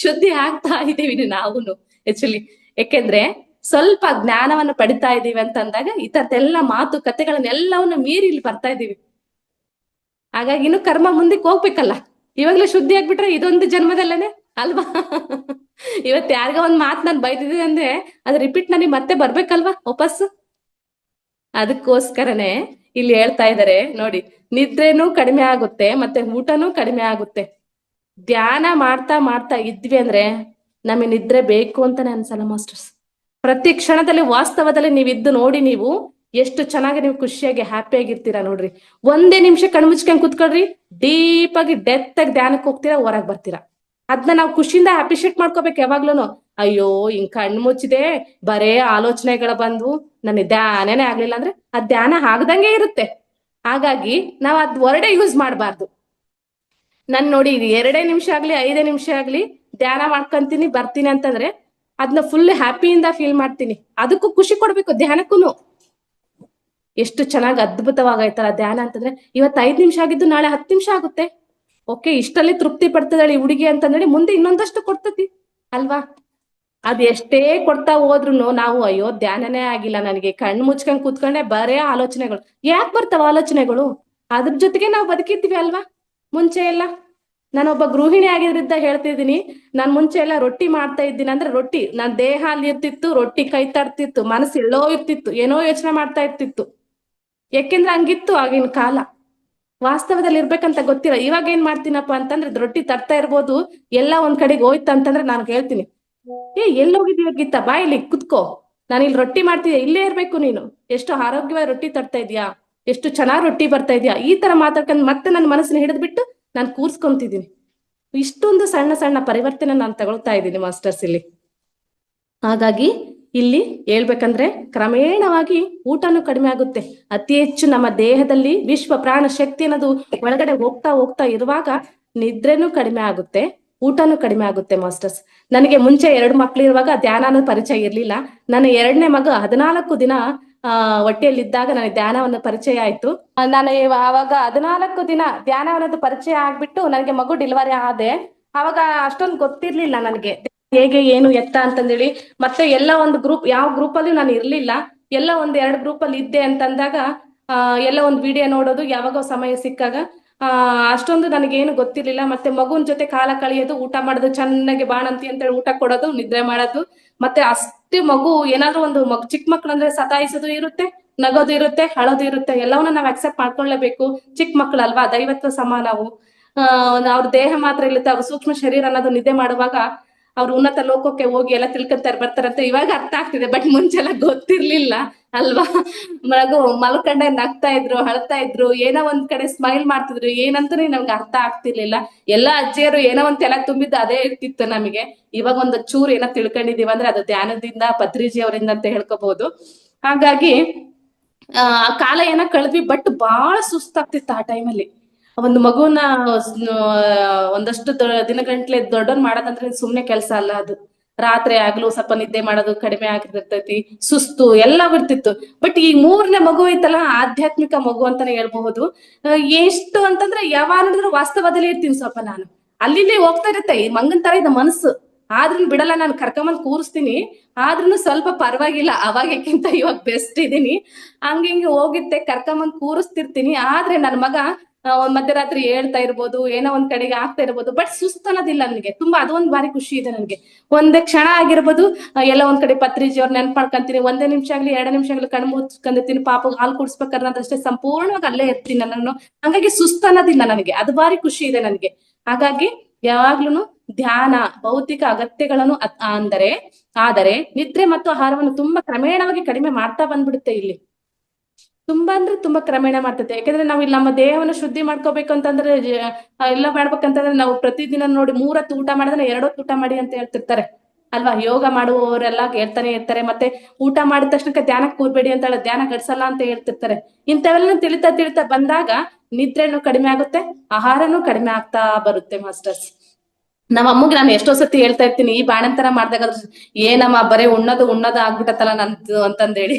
ಶುದ್ಧಿ ಆಗ್ತಾ ಇದೀವಿ ನಾವುನು ಆಕ್ಚುಲಿ. ಯಾಕೆಂದ್ರೆ ಸ್ವಲ್ಪ ಜ್ಞಾನವನ್ನು ಪಡಿತಾ ಇದೀವಿ ಅಂತ ಅಂದಾಗ ಈ ತರದೆಲ್ಲ ಮಾತು ಕಥೆಗಳನ್ನೆಲ್ಲವನ್ನು ಮೀರಿ ಇಲ್ಲಿ ಬರ್ತಾ ಇದೀವಿ. ಹಾಗಾಗಿ ಇನ್ನು ಕರ್ಮ ಮುಂದಕ್ಕೆ ಹೋಗ್ಬೇಕಲ್ಲ, ಇವಾಗ್ಲೂ ಶುದ್ಧಿ ಆಗ್ಬಿಟ್ರೆ ಇದೊಂದು ಜನ್ಮದಲ್ಲೇನೆ ಅಲ್ವಾ? ಇವತ್ ಯಾರಿಗ ಒಂದ್ ಮಾತ್ ನಾನು ಬೈದಿದ್ದೀನಿ ಅಂದ್ರೆ ಅದು ರಿಪೀಟ್ ನನಗೆ ಮತ್ತೆ ಬರ್ಬೇಕಲ್ವಾ ವಾಪಸ್? ಅದಕ್ಕೋಸ್ಕರನೇ ಇಲ್ಲಿ ಹೇಳ್ತಾ ಇದಾರೆ ನೋಡಿ, ನಿದ್ರೆನೂ ಕಡಿಮೆ ಆಗುತ್ತೆ ಮತ್ತೆ ಊಟನೂ ಕಡಿಮೆ ಆಗುತ್ತೆ. ಧ್ಯಾನ ಮಾಡ್ತಾ ಇದ್ವಿ ಅಂದ್ರೆ ನಮಗೆ ನಿದ್ರೆ ಬೇಕು ಅಂತಾನೆ ಅನ್ಸಲ್ಲ ಮಾಸ್ಟರ್ಸ್. ಪ್ರತಿ ಕ್ಷಣದಲ್ಲಿ ವಾಸ್ತವದಲ್ಲಿ ನೀವಿದ್ದು ನೋಡಿ, ನೀವು ಎಷ್ಟು ಚೆನ್ನಾಗಿ ನೀವು ಖುಷಿಯಾಗಿ ಹ್ಯಾಪಿಯಾಗಿರ್ತೀರಾ ನೋಡ್ರಿ. ಒಂದೇ ನಿಮಿಷ ಕಣ್ಮುಚ್ಕೊಂಡ್ ಕುತ್ಕೊಳ್ರಿ, ಡೀಪ್ ಆಗಿ ಡೆತ್ ಆಗಿ ಧ್ಯಾನಕ್ಕೆ ಹೋಗ್ತೀರಾ, ಹೊರಗ್ ಬರ್ತೀರಾ. ಅದನ್ನ ನಾವು ಖುಷಿಯಿಂದ ಅಪ್ರಿಶಿಯೇಟ್ ಮಾಡ್ಕೋಬೇಕು ಯಾವಾಗ್ಲೂ. ಅಯ್ಯೋ ಹಿಂಗ್ ಕಣ್ಣು ಮುಚ್ಚಿದೆ ಬರೇ ಆಲೋಚನೆಗಳ ಬಂದ್ವು, ನನಗೆ ಧ್ಯಾನನೇ ಆಗ್ಲಿಲ್ಲ ಅಂದ್ರೆ ಆ ಧ್ಯಾನ ಆಗದಂಗೆ ಇರುತ್ತೆ. ಹಾಗಾಗಿ ನಾವ್ ಅದ್ ವರ್ಡೇ ಯೂಸ್ ಮಾಡಬಾರ್ದು. ನಾನ್ ನೋಡಿ 2 ನಿಮಿಷ ಆಗ್ಲಿ 5 ನಿಮಿಷ ಆಗ್ಲಿ ಧ್ಯಾನ ಮಾಡ್ಕೊಂತೀನಿ ಬರ್ತೀನಿ ಅಂತಂದ್ರೆ ಅದನ್ನ ಫುಲ್ ಹ್ಯಾಪಿಯಿಂದ ಫೀಲ್ ಮಾಡ್ತೀನಿ. ಅದಕ್ಕೂ ಖುಷಿ ಕೊಡ್ಬೇಕು ಧ್ಯಾನಕ್ಕೂನು. ಎಷ್ಟು ಚೆನ್ನಾಗಿ ಅದ್ಭುತವಾಗೈತಲ್ಲ ಧ್ಯಾನ ಅಂತಂದ್ರೆ, ಇವತ್ತು 5 ನಿಮಿಷ ಆಗಿದ್ದು ನಾಳೆ 10 ನಿಮಿಷ ಆಗುತ್ತೆ. ಓಕೆ, ಇಷ್ಟಲ್ಲಿ ತೃಪ್ತಿ ಪಡ್ತದಳಿ ಹುಡುಗಿ ಅಂತಂದೇಳಿ ಮುಂದೆ ಇನ್ನೊಂದಷ್ಟು ಕೊಡ್ತತಿ ಅಲ್ವಾ. ಅದ್ ಎಷ್ಟೇ ಕೊಡ್ತಾ ಹೋದ್ರುನು ನಾವು ಅಯ್ಯೋ ಧ್ಯಾನನೇ ಆಗಿಲ್ಲ ನನಗೆ, ಕಣ್ಣು ಮುಚ್ಕೊಂಡ್ ಕೂತ್ಕೊಂಡೆ ಬರೇ ಆಲೋಚನೆಗಳು. ಯಾಕೆ ಬರ್ತಾವ ಆಲೋಚನೆಗಳು? ಅದ್ರ ಜೊತೆಗೆ ನಾವು ಬದುಕಿರ್ತೀವಿ ಅಲ್ವಾ. ಮುಂಚೆ ಎಲ್ಲ ನಾನೊಬ್ಬ ಗೃಹಿಣಿ ಆಗಿದ್ರಿಂದ ಹೇಳ್ತಿದ್ದೀನಿ, ನಾನ್ ಮುಂಚೆ ಎಲ್ಲ ರೊಟ್ಟಿ ಮಾಡ್ತಾ ಇದ್ದೀನಿ ಅಂದ್ರೆ ರೊಟ್ಟಿ ನನ್ ದೇಹ ಅಲ್ಲಿ ಇರ್ತಿತ್ತು, ರೊಟ್ಟಿ ಕೈ ತಡ್ತಿತ್ತು, ಮನಸ್ಸು ಎಲ್ಲೋ ಇರ್ತಿತ್ತು, ಏನೋ ಯೋಚನೆ ಮಾಡ್ತಾ ಇರ್ತಿತ್ತು. ಯಾಕೆಂದ್ರೆ ಹಂಗಿತ್ತು ಆಗಿನ ಕಾಲ. ವಾಸ್ತವದಲ್ಲಿ ಇರ್ಬೇಕಂತ ಗೊತ್ತಿಲ್ಲ. ಇವಾಗ ಏನ್ ಮಾಡ್ತೀನಪ್ಪ ಅಂತಂದ್ರೆ ರೊಟ್ಟಿ ತಡ್ತಾ ಇರ್ಬೋದು, ಎಲ್ಲ ಒಂದ್ ಕಡೆಗೆ ಹೋಯ್ತು ಅಂತಂದ್ರೆ ನಾನು ಹೇಳ್ತೀನಿ, ಎಲ್ಲೋಗಿದೀಯ ಗೀತಾ, ಬಾ ಇಲ್ಲಿ ಕುತ್ಕೋ, ನಾನು ಇಲ್ಲಿ ರೊಟ್ಟಿ ಮಾಡ್ತಿದ್ದೆ, ಇಲ್ಲೇ ಇರ್ಬೇಕು ನೀನು. ಎಷ್ಟು ಆರೋಗ್ಯವಾಗಿ ರೊಟ್ಟಿ ತಡ್ತಾ ಇದೀಯಾ, ಎಷ್ಟು ಚೆನ್ನಾಗ್ ರೊಟ್ಟಿ ಬರ್ತಾ ಇದೀಯಾ, ಈ ತರ ಮಾತಾಡ್ಕೊಂಡ್ ಮತ್ತೆ ನನ್ನ ಮನಸ್ಸನ್ನ ಹಿಡಿದ್ಬಿಟ್ಟು ನಾನು ಕೂರ್ಸ್ಕೊಂತಿದ್ದೀನಿ. ಇಷ್ಟೊಂದು ಸಣ್ಣ ಸಣ್ಣ ಪರಿವರ್ತನೆ ನಾನು ತಗೊಳ್ತಾ ಇದ್ದೀನಿ ಮಾಸ್ಟರ್ಸ್ ಇಲ್ಲಿ. ಹಾಗಾಗಿ ಇಲ್ಲಿ ಹೇಳ್ಬೇಕಂದ್ರೆ ಕ್ರಮೇಣವಾಗಿ ಊಟನೂ ಕಡಿಮೆ ಆಗುತ್ತೆ. ಅತಿ ಹೆಚ್ಚು ನಮ್ಮ ದೇಹದಲ್ಲಿ ವಿಶ್ವ ಪ್ರಾಣ ಶಕ್ತಿ ಅನ್ನೋದು ಒಳಗಡೆ ಹೋಗ್ತಾ ಹೋಗ್ತಾ ಇರುವಾಗ ನಿದ್ರೆನೂ ಕಡಿಮೆ ಆಗುತ್ತೆ, ಊಟನೂ ಕಡಿಮೆ ಆಗುತ್ತೆ ಮಾಸ್ಟರ್ಸ್. ನನಗೆ ಮುಂಚೆ 2 ಮಕ್ಳು ಇರುವಾಗ ಧ್ಯಾನ ಅನ್ನೋದು ಪರಿಚಯ ಇರ್ಲಿಲ್ಲ. ನನ್ನ 2ನೇ ಮಗ 14 ದಿನ ಹೊಟ್ಟೆಯಲ್ಲಿದ್ದಾಗ ನನಗೆ ಧ್ಯಾನವನ್ನು ಪರಿಚಯ ಆಯ್ತು. ನಾನು ಆವಾಗ 14 ದಿನ ಧ್ಯಾನ ಅನ್ನೋದು ಪರಿಚಯ ಆಗ್ಬಿಟ್ಟು ನನಗೆ ಮಗು ಡೆಲಿವರಿ ಆದೆ. ಅವಾಗ ಅಷ್ಟೊಂದು ಗೊತ್ತಿರ್ಲಿಲ್ಲ ನನಗೆ ಹೇಗೆ ಏನು ಎತ್ತ ಅಂತಂದೇಳಿ. ಮತ್ತೆ ಎಲ್ಲ ಒಂದು ಗ್ರೂಪ್, ಯಾವ ಗ್ರೂಪ್ ಅಲ್ಲಿ ನಾನು ಇರ್ಲಿಲ್ಲ, ಎಲ್ಲ 1-2 ಗ್ರೂಪ್ ಅಲ್ಲಿ ಇದ್ದೆ ಅಂತಂದಾಗ ಎಲ್ಲ ಒಂದು ವಿಡಿಯೋ ನೋಡೋದು ಯಾವಾಗ ಸಮಯ ಸಿಕ್ಕಾಗ. ಅಷ್ಟೊಂದು ನನಗೇನು ಗೊತ್ತಿರ್ಲಿಲ್ಲ. ಮತ್ತೆ ಮಗುನ್ ಜೊತೆ ಕಾಲ ಕಳೆಯೋದು, ಊಟ ಮಾಡೋದು, ಚೆನ್ನಾಗಿ ಬಾಣಂತಿ ಅಂತೇಳಿ ಊಟ ಕೊಡೋದು, ನಿದ್ರೆ ಮಾಡೋದು. ಮತ್ತೆ ಅಷ್ಟೇ ಮಗು ಏನಾದ್ರು ಒಂದು ಚಿಕ್ಕ ಮಕ್ಳು ಅಂದ್ರೆ ಸತಾಯಿಸೋದು ಇರುತ್ತೆ, ನಗೋದು ಇರುತ್ತೆ, ಅಳೋದು ಇರುತ್ತೆ. ಎಲ್ಲವನ್ನ ನಾವ್ ಅಕ್ಸೆಪ್ಟ್ ಮಾಡ್ಕೊಳ್ಳೇಬೇಕು. ಚಿಕ್ಕ ಮಕ್ಳಲ್ವಾ, ದೈವತ್ವ ಸಮ ನಾವು. ಅವ್ರ ದೇಹ ಮಾತ್ರ ಇರುತ್ತೆ, ಅವ್ರ ಸೂಕ್ಷ್ಮ ಶರೀರ ಅನ್ನೋದು ನಿದ್ದೆ ಮಾಡುವಾಗ ಅವ್ರು ಉನ್ನತ ಲೋಕಕ್ಕೆ ಹೋಗಿ ಎಲ್ಲ ತಿಳ್ಕೊಂತಾರೆ ಬರ್ತಾರಂತೆ ಇವಾಗ ಅರ್ಥ ಆಗ್ತಿದೆ. ಬಟ್ ಮುಂಚೆಲ್ಲ ಗೊತ್ತಿರ್ಲಿಲ್ಲ ಅಲ್ವಾ. ಮಗು ಮಲ್ಕೊಂಡೆ ನಗ್ತಾ ಇದ್ರು, ಅಳ್ತಾ ಇದ್ರು, ಏನೋ ಒಂದ್ ಕಡೆ ಸ್ಮೈಲ್ ಮಾಡ್ತಿದ್ರು, ಏನಂತಾನೆ ನಮ್ಗೆ ಅರ್ಥ ಆಗ್ತಿರ್ಲಿಲ್ಲ. ಎಲ್ಲಾ ಅಜ್ಜಿಯರು ಏನೋ ಒಂದ್ ತಲೆ ತುಂಬಿದ್ದು ಅದೇ ಇರ್ತಿತ್ತು ನಮಗೆ. ಇವಾಗ ಒಂದು ಚೂರು ಏನೋ ತಿಳ್ಕೊಂಡಿದೀವಿ ಅಂದ್ರೆ ಅದು ಧ್ಯಾನದಿಂದ ಪತ್ರಿಜಿ ಅವರಿಂದ ಅಂತ ಹೇಳ್ಕೋಬಹುದು. ಹಾಗಾಗಿ ಆ ಕಾಲ ಏನೋ ಕಳೆದ್ವಿ, ಬಟ್ ಬಹಳ ಸುಸ್ತಾಗ್ತಿತ್ತು ಆ ಟೈಮಲ್ಲಿ. ಒಂದು ಮಗುನ ಒಂದಷ್ಟು ದಿನಗಂಟ್ಲೆ ದೊಡ್ಡನ್ ಮಾಡೋದಂದ್ರೆ ಸುಮ್ನೆ ಕೆಲ್ಸ ಅಲ್ಲ ಅದು. ರಾತ್ರಿ ಆಗ್ಲೂ ಸ್ವಲ್ಪ ನಿದ್ದೆ ಮಾಡೋದು ಕಡಿಮೆ ಆಗಿರ್ತೈತಿ, ಸುಸ್ತು ಎಲ್ಲ ಬರ್ತಿತ್ತು. ಬಟ್ ಈ 3ನೇ ಮಗು ಐತಲ್ಲ, ಆಧ್ಯಾತ್ಮಿಕ ಮಗು ಅಂತಾನೆ ಹೇಳ್ಬಹುದು. ಎಷ್ಟು ಅಂತಂದ್ರೆ ಯಾವಾಗ ನೋಡಿದ್ರು ವಾಸ್ತವದಲ್ಲಿ ಇರ್ತೀನಿ ಸ್ವಲ್ಪ ನಾನು. ಅಲ್ಲಿ ಹೋಗ್ತಾ ಇರುತ್ತೆ ಈ ಮಂಗನ್ ತರ ಇದೆ ಮನಸ್ಸು, ಆದ್ರೂ ಬಿಡಲ್ಲ, ನಾನು ಕರ್ಕೊಂಬಂದ್ ಕೂರಿಸ್ತೀನಿ. ಆದ್ರೂ ಸ್ವಲ್ಪ ಪರವಾಗಿಲ್ಲ, ಅವಾಗಕ್ಕಿಂತ ಇವಾಗ ಬೆಸ್ಟ್ ಇದೀನಿ. ಹಂಗಿಂಗೆ ಹೋಗಿತ್ತೆ ಕರ್ಕೊಂಬಂದ್ ಕೂರಿಸ್ತಿರ್ತೀನಿ. ಆದ್ರೆ ನನ್ ಮಗ ಮಧ್ಯರಾತ್ರಿ ಹೇಳ್ತಾ ಇರ್ಬೋದು, ಏನೋ ಒಂದ್ ಕಡೆಗೆ ಆಗ್ತಾ ಇರ್ಬೋದು, ಬಟ್ ಸುಸ್ತ್ ಅನ್ನೋದಿಲ್ಲ ನನಗೆ. ತುಂಬಾ ಅದೊಂದ್ ಬಾರಿ ಖುಷಿ ಇದೆ ನನಗೆ. ಒಂದೇ ಕ್ಷಣ ಆಗಿರ್ಬೋದು ಎಲ್ಲ ಒಂದ್ ಕಡೆ ಪತ್ರಿಜಿ ಅವ್ರ ನೆನ್ಪ್ ಮಾಡ್ಕೊಂತೀನಿ. 1 ನಿಮಿಷ ಆಗ್ಲಿ 2 ನಿಮಿಷ ಆಗ್ಲಿ ಕಣ್ಣು ಮುಚ್ಕೊಂಡಿರ್ತೀನಿ, ಪಾಪ ಹಾಲು ಕುಡಿಸ್ಬೇಕಾದ್ರೆ ಸಂಪೂರ್ಣವಾಗಿ ಅಲ್ಲೇ ಇರ್ತೀನಿ ನಾನು. ಹಂಗಾಗಿ ಸುಸ್ತ್ ಅನ್ನೋದಿಲ್ಲ ನನಗೆ, ಅದು ಬಾರಿ ಖುಷಿ ಇದೆ ನನಗೆ. ಹಾಗಾಗಿ ಯಾವಾಗ್ಲೂನು ಧ್ಯಾನ ಭೌತಿಕ ಅಗತ್ಯಗಳನ್ನು ಆದರೆ ನಿದ್ರೆ ಮತ್ತು ಆಹಾರವನ್ನು ತುಂಬಾ ಕ್ರಮೇಣವಾಗಿ ಕಡಿಮೆ ಮಾಡ್ತಾ ಬಂದ್ಬಿಡುತ್ತೆ ಇಲ್ಲಿ. ತುಂಬಾ ಅಂದ್ರೆ ತುಂಬಾ ಕ್ರಮೇಣ ಮಾಡ್ತೈತೆ. ಯಾಕಂದ್ರೆ ನಾವ್ ಇಲ್ಲಿ ನಮ್ಮ ದೇಹವನ್ನು ಶುದ್ಧಿ ಮಾಡ್ಕೋಬೇಕು ಅಂತಂದ್ರೆ ಎಲ್ಲ ಮಾಡ್ಬೇಕಂತಂದ್ರೆ ನಾವು ಪ್ರತಿದಿನ ನೋಡಿ 3 ಹೊತ್ತು ಊಟ ಮಾಡಿದ್ರೆ 2 ಹೊತ್ತು ಊಟ ಮಾಡಿ ಅಂತ ಹೇಳ್ತಿರ್ತಾರೆ ಅಲ್ವಾ. ಯೋಗ ಮಾಡುವವರೆಲ್ಲ ಹೇಳ್ತಾನೆ ಇರ್ತಾರೆ. ಮತ್ತೆ ಊಟ ಮಾಡಿದ ತಕ್ಷಣಕ್ಕೆ ಧ್ಯಾನಕ್ಕೆ ಕೂರ್ಬೇಡಿ ಅಂತ ಹೇಳಿ ಧ್ಯಾನ ಗಡ್ಸಲ್ಲ ಅಂತ ಹೇಳ್ತಿರ್ತಾರೆ. ಇಂಥವೆಲ್ಲ ತಿಳಿತಾ ತಿಳಿತಾ ಬಂದಾಗ ನಿದ್ರೆನೂ ಕಡಿಮೆ ಆಗುತ್ತೆ, ಆಹಾರನೂ ಕಡಿಮೆ ಆಗ್ತಾ ಬರುತ್ತೆ ಮಾಸ್ಟರ್ಸ್. ನಮ್ಮ ಅಮ್ಮಗೆ ನಾನು ಎಷ್ಟೋ ಸತಿ ಹೇಳ್ತಾ ಇರ್ತೀನಿ, ಈ ಬಾಣಂತರ ಮಾಡ್ದಾಗ ಏನಮ್ಮ ಬರೇ ಉಣ್ಣೋದು ಆಗ್ಬಿಟ್ಟತ್ತಲ್ಲ ನಂದು ಅಂತಂದೇಳಿ.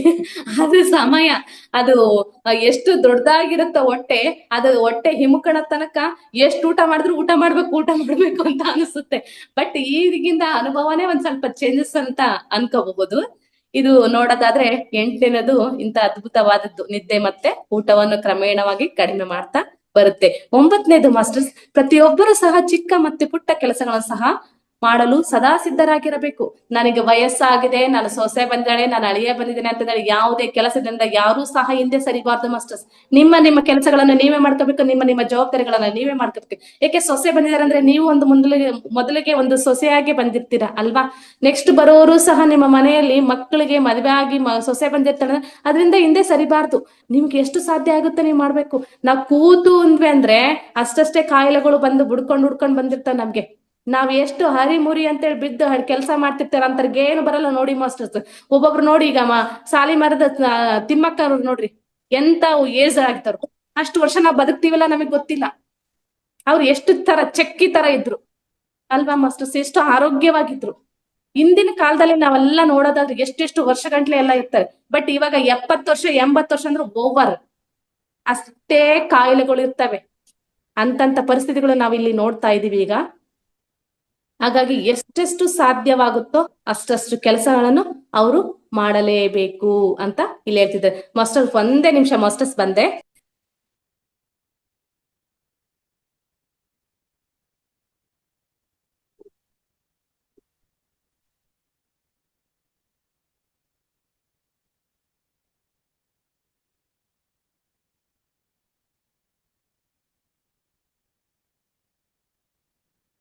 ಅದು ಸಮಯ, ಅದು ಎಷ್ಟು ದೊಡ್ಡದಾಗಿರುತ್ತ ಹೊಟ್ಟೆ, ಅದು ಹೊಟ್ಟೆ ಹಿಮ್ಕಣ ತನಕ ಎಷ್ಟು ಊಟ ಮಾಡಿದ್ರು ಊಟ ಮಾಡ್ಬೇಕು ಅಂತ ಅನಿಸುತ್ತೆ. ಬಟ್ ಈಗಿಂದ ಅನುಭವನೇ ಒಂದ್ ಸ್ವಲ್ಪ ಚೇಂಜಸ್ ಅಂತ ಅನ್ಕೋಬಹುದು. ಇದು ನೋಡೋದಾದ್ರೆ 8ನೇದು ಇಂತ ಅದ್ಭುತವಾದದ್ದು ನಿದ್ದೆ ಮತ್ತೆ ಊಟವನ್ನು ಕ್ರಮೇಣವಾಗಿ ಕಡಿಮೆ ಮಾಡ್ತಾ ಬರುತ್ತೆ. 9ನೇದು ಮಾಸ್ಟರ್ಸ್, ಪ್ರತಿಯೊಬ್ಬರು ಸಹ ಚಿಕ್ಕ ಮತ್ತೆ ಪುಟ್ಟ ಕೆಲಸಗಳನ್ನು ಸಹ ಮಾಡಲು ಸದಾ ಸಿದ್ಧರಾಗಿರಬೇಕು. ನನಗೆ ವಯಸ್ಸಾಗಿದೆ, ನಾನು ಸೊಸೆ ಬಂದಾಳೆ, ನಾನು ಅಳಿಯ ಬಂದಿದ್ದೇನೆ ಅಂತಂದ್ರೆ ಯಾವುದೇ ಕೆಲಸದಿಂದ ಯಾರೂ ಸಹ ಹಿಂದೆ ಸರಿಬಾರ್ದು ಮಾಸ್ಟರ್ಸ್. ನಿಮ್ಮ ಕೆಲಸಗಳನ್ನ ನೀವೇ ಮಾಡ್ಕೋಬೇಕು, ನಿಮ್ಮ ಜವಾಬ್ದಾರಿಗಳನ್ನ ನೀವೇ ಮಾಡ್ಕೋಬೇಕು. ಯಾಕೆ ಸೊಸೆ ಬಂದಿದ್ದಾರೆ ಅಂದ್ರೆ ನೀವು ಒಂದು ಮೊದಲಿಗೆ ಒಂದು ಸೊಸೆಯಾಗಿ ಬಂದಿರ್ತೀರಾ ಅಲ್ವಾ. ನೆಕ್ಸ್ಟ್ ಬರೋರು ಸಹ ನಿಮ್ಮ ಮನೆಯಲ್ಲಿ ಮಕ್ಕಳಿಗೆ ಮದುವೆ ಆಗಿ ಸೊಸೆ ಬಂದಿರ್ತಾಳೆ, ಅದರಿಂದ ಹಿಂದೆ ಸರಿಬಾರ್ದು. ನಿಮ್ಗೆ ಎಷ್ಟು ಸಾಧ್ಯ ಆಗುತ್ತೆ ನೀವು ಮಾಡ್ಬೇಕು. ನಾವ್ ಕೂತು ಅಂದ್ರೆ ಅಷ್ಟಷ್ಟೇ ಕಾಯಿಲೆಗಳು ಬಂದು ಹುಡ್ಕೊಂಡ್ ಬಂದಿರ್ತಾವ ನಮ್ಗೆ. ನಾವ್ ಎಷ್ಟು ಹರಿಮುರಿ ಅಂತೇಳಿ ಬಿದ್ದು ಕೆಲಸ ಮಾಡ್ತಿರ್ತಾರ ಅಂತರ್ಗೆ ಏನು ಬರಲ್ಲ ನೋಡಿ ಮಾಸ್ಟರ್ಸ್. ಒಬ್ಬೊಬ್ರು ನೋಡಿ ಈಗ ಸಾಲಿ ಮರದ ತಿಮ್ಮಕ್ಕ ಅವ್ರು ನೋಡ್ರಿ, ಎಂತ ಏಜ್ ಆಗ್ತಾರ, ಅಷ್ಟು ವರ್ಷ ನಾವ್ ಬದುಕ್ತಿವಲ್ಲ ನಮಗ್ ಗೊತ್ತಿಲ್ಲ. ಅವ್ರು ಎಷ್ಟು ತರ ಚೆಕ್ಕಿ ತರ ಇದ್ರು ಅಲ್ವಾ ಮಾಸ್ಟರ್ಸ್, ಎಷ್ಟು ಆರೋಗ್ಯವಾಗಿದ್ರು. ಹಿಂದಿನ ಕಾಲದಲ್ಲಿ ನಾವೆಲ್ಲ ನೋಡೋದಾದ್ರೆ ಎಷ್ಟೆಷ್ಟು ವರ್ಷ ಗಂಟ್ಲೆ ಎಲ್ಲ ಇರ್ತಾರೆ. ಬಟ್ ಇವಾಗ 70 ವರ್ಷ 80 ವರ್ಷ ಅಂದ್ರೆ ಓವರ್, ಅಷ್ಟೇ ಕಾಯಿಲೆಗಳು ಇರ್ತವೆ. ಅಂತಂತ ಪರಿಸ್ಥಿತಿಗಳು ನಾವಿಲ್ಲಿ ನೋಡ್ತಾ ಇದೀವಿ ಈಗ. ಹಾಗಾಗಿ ಎಷ್ಟೆಷ್ಟು ಸಾಧ್ಯವಾಗುತ್ತೋ ಅಷ್ಟಷ್ಟು ಕೆಲಸಗಳನ್ನು ಅವರು ಮಾಡಲೇಬೇಕು ಅಂತ ಇಲ್ಲಿ ಹೇಳ್ತಿದ್ದಾರೆ. ಮಾಸ್ಟರ್ ಒಂದೇ ನಿಮಿಷ ಮಾಸ್ಟರ್ಸ್ ಬಂದೆ.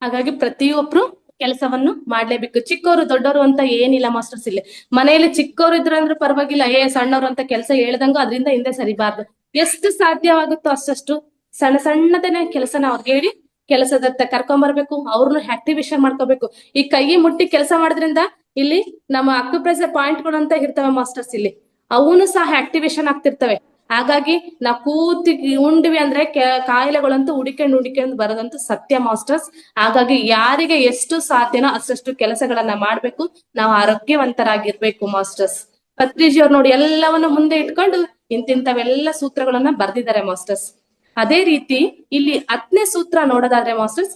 ಹಾಗಾಗಿ ಪ್ರತಿಯೊಬ್ರು ಕೆಲಸವನ್ನು ಮಾಡ್ಲೇಬೇಕು. ಚಿಕ್ಕವರು ದೊಡ್ಡವರು ಅಂತ ಏನಿಲ್ಲ ಮಾಸ್ಟರ್ಸ್. ಇಲ್ಲಿ ಮನೆಯಲ್ಲಿ ಚಿಕ್ಕವರು ಇದ್ರು ಅಂದ್ರೆ ಪರವಾಗಿಲ್ಲ, ಸಣ್ಣವ್ರು ಅಂತ ಕೆಲಸ ಹೇಳ್ದಂಗು ಅದರಿಂದ ಹಿಂದೆ ಸರಿಬಾರ್ದು. ಎಷ್ಟು ಸಾಧ್ಯವಾಗುತ್ತೋ ಅಷ್ಟಷ್ಟು ಸಣ್ಣ ಸಣ್ಣದನ್ನೇ ಕೆಲಸನ ಅವ್ರಿಗೆ ಹೇಳಿ ಕೆಲಸದತ್ತ ಕರ್ಕೊಂಡ್ ಅವ್ರನ್ನು ಆಕ್ಟಿವೇಶನ್ ಮಾಡ್ಕೋಬೇಕು. ಈ ಕೈ ಮುಟ್ಟಿ ಕೆಲಸ ಮಾಡೋದ್ರಿಂದ ಇಲ್ಲಿ ನಮ್ಮ ಅಕ್ಯುಪ್ರೆಷರ್ ಪಾಯಿಂಟ್ಗಳು ಅಂತ ಇರ್ತವೆ ಮಾಸ್ಟರ್ಸ್, ಇಲ್ಲಿ ಅವನು ಸಹ ಆಕ್ಟಿವೇಶನ್ ಆಗ್ತಿರ್ತವೆ. ಹಾಗಾಗಿ ನಾವು ಕೂತಿ ಉಂಡ್ವಿ ಅಂದ್ರೆ ಕಾಯಿಲೆಗಳಂತೂ ಹುಡಿಕೊಂಡು ಬರೋದಂತೂ ಸತ್ಯ ಮಾಸ್ಟರ್ಸ್. ಹಾಗಾಗಿ ಯಾರಿಗೆ ಎಷ್ಟು ಸಾಧ್ಯನೋ ಅಷ್ಟಷ್ಟು ಕೆಲಸಗಳನ್ನ ಮಾಡ್ಬೇಕು, ನಾವು ಆರೋಗ್ಯವಂತರಾಗಿರ್ಬೇಕು ಮಾಸ್ಟರ್ಸ್. ಪತ್ರಿಜಿ ಅವ್ರು ನೋಡಿ ಎಲ್ಲವನ್ನು ಮುಂದೆ ಇಟ್ಕೊಂಡು ಇಂತಿಂತವೆಲ್ಲ ಸೂತ್ರಗಳನ್ನ ಬರ್ದಿದ್ದಾರೆ ಮಾಸ್ಟರ್ಸ್. ಅದೇ ರೀತಿ ಇಲ್ಲಿ 10ನೇ ಸೂತ್ರ ನೋಡೋದಾದ್ರೆ ಮಾಸ್ಟರ್ಸ್,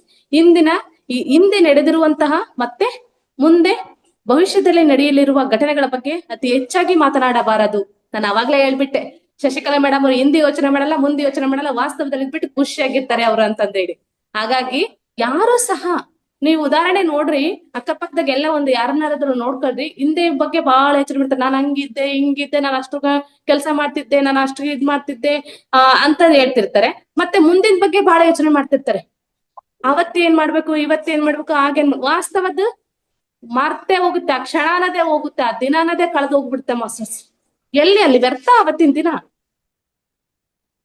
ಹಿಂದೆ ನಡೆದಿರುವಂತಹ ಮತ್ತೆ ಮುಂದೆ ಭವಿಷ್ಯದಲ್ಲಿ ನಡೆಯಲಿರುವ ಘಟನೆಗಳ ಬಗ್ಗೆ ಅತಿ ಹೆಚ್ಚಾಗಿ ಮಾತನಾಡಬಾರದು. ನಾನು ಅವಾಗ್ಲೇ ಹೇಳ್ಬಿಟ್ಟೆ, ಶಶಿಕಲಾ ಮೇಡಮ್ ಅವ್ರು ಹಿಂದೆ ಯೋಚನೆ ಮಾಡಲ್ಲ, ಮುಂದೆ ಯೋಚನೆ ಮಾಡಲ್ಲ, ವಾಸ್ತವದಲ್ಲಿ ಇದ್ಬಿಟ್ಟು ಖುಷಿಯಾಗಿರ್ತಾರೆ ಅವ್ರು ಅಂತಂದೇಳಿ. ಹಾಗಾಗಿ ಯಾರು ಸಹ ನೀವು ಉದಾಹರಣೆ ನೋಡ್ರಿ, ಅಕ್ಕಪಕ್ಕದಾಗ ಎಲ್ಲ ಒಂದು ಯಾರನ್ನಾರಾದ್ರೂ ನೋಡ್ಕೊಳ್ರಿ, ಹಿಂದೆ ಬಗ್ಗೆ ಬಹಳ ಯೋಚನೆ ಮಾಡ್ತಾರೆ. ನಾನು ಹಂಗಿದ್ದೆ ಹಿಂಗಿದ್ದೆ, ನಾನು ಅಷ್ಟು ಕೆಲಸ ಮಾಡ್ತಿದ್ದೆ, ನಾನು ಅಷ್ಟು ಇದ್ ಮಾಡ್ತಿದ್ದೆ ಅಂತ ಹೇಳ್ತಿರ್ತಾರೆ. ಮತ್ತೆ ಮುಂದಿನ ಬಗ್ಗೆ ಬಹಳ ಯೋಚನೆ ಮಾಡ್ತಿರ್ತಾರೆ. ಅವತ್ತೇನ್ ಮಾಡ್ಬೇಕು, ಇವತ್ತೇನ್ ಮಾಡ್ಬೇಕು, ಹಾಗೇನ್ ವಾಸ್ತವದ ಮರ್ತೇ ಹೋಗುತ್ತೆ. ಆ ಕ್ಷಣ ಅನ್ನೋದೇ ಹೋಗುತ್ತೆ, ಆ ದಿನ ಅನ್ನೋದೇ ಕಳೆದು ಹೋಗ್ಬಿಡುತ್ತೆ ಮಾಸ್ಟರ್ಸ್. ಎಲ್ಲಿ ಅಲ್ಲಿ ವ್ಯರ್ಥ ಅವತ್ತಿನ ದಿನ.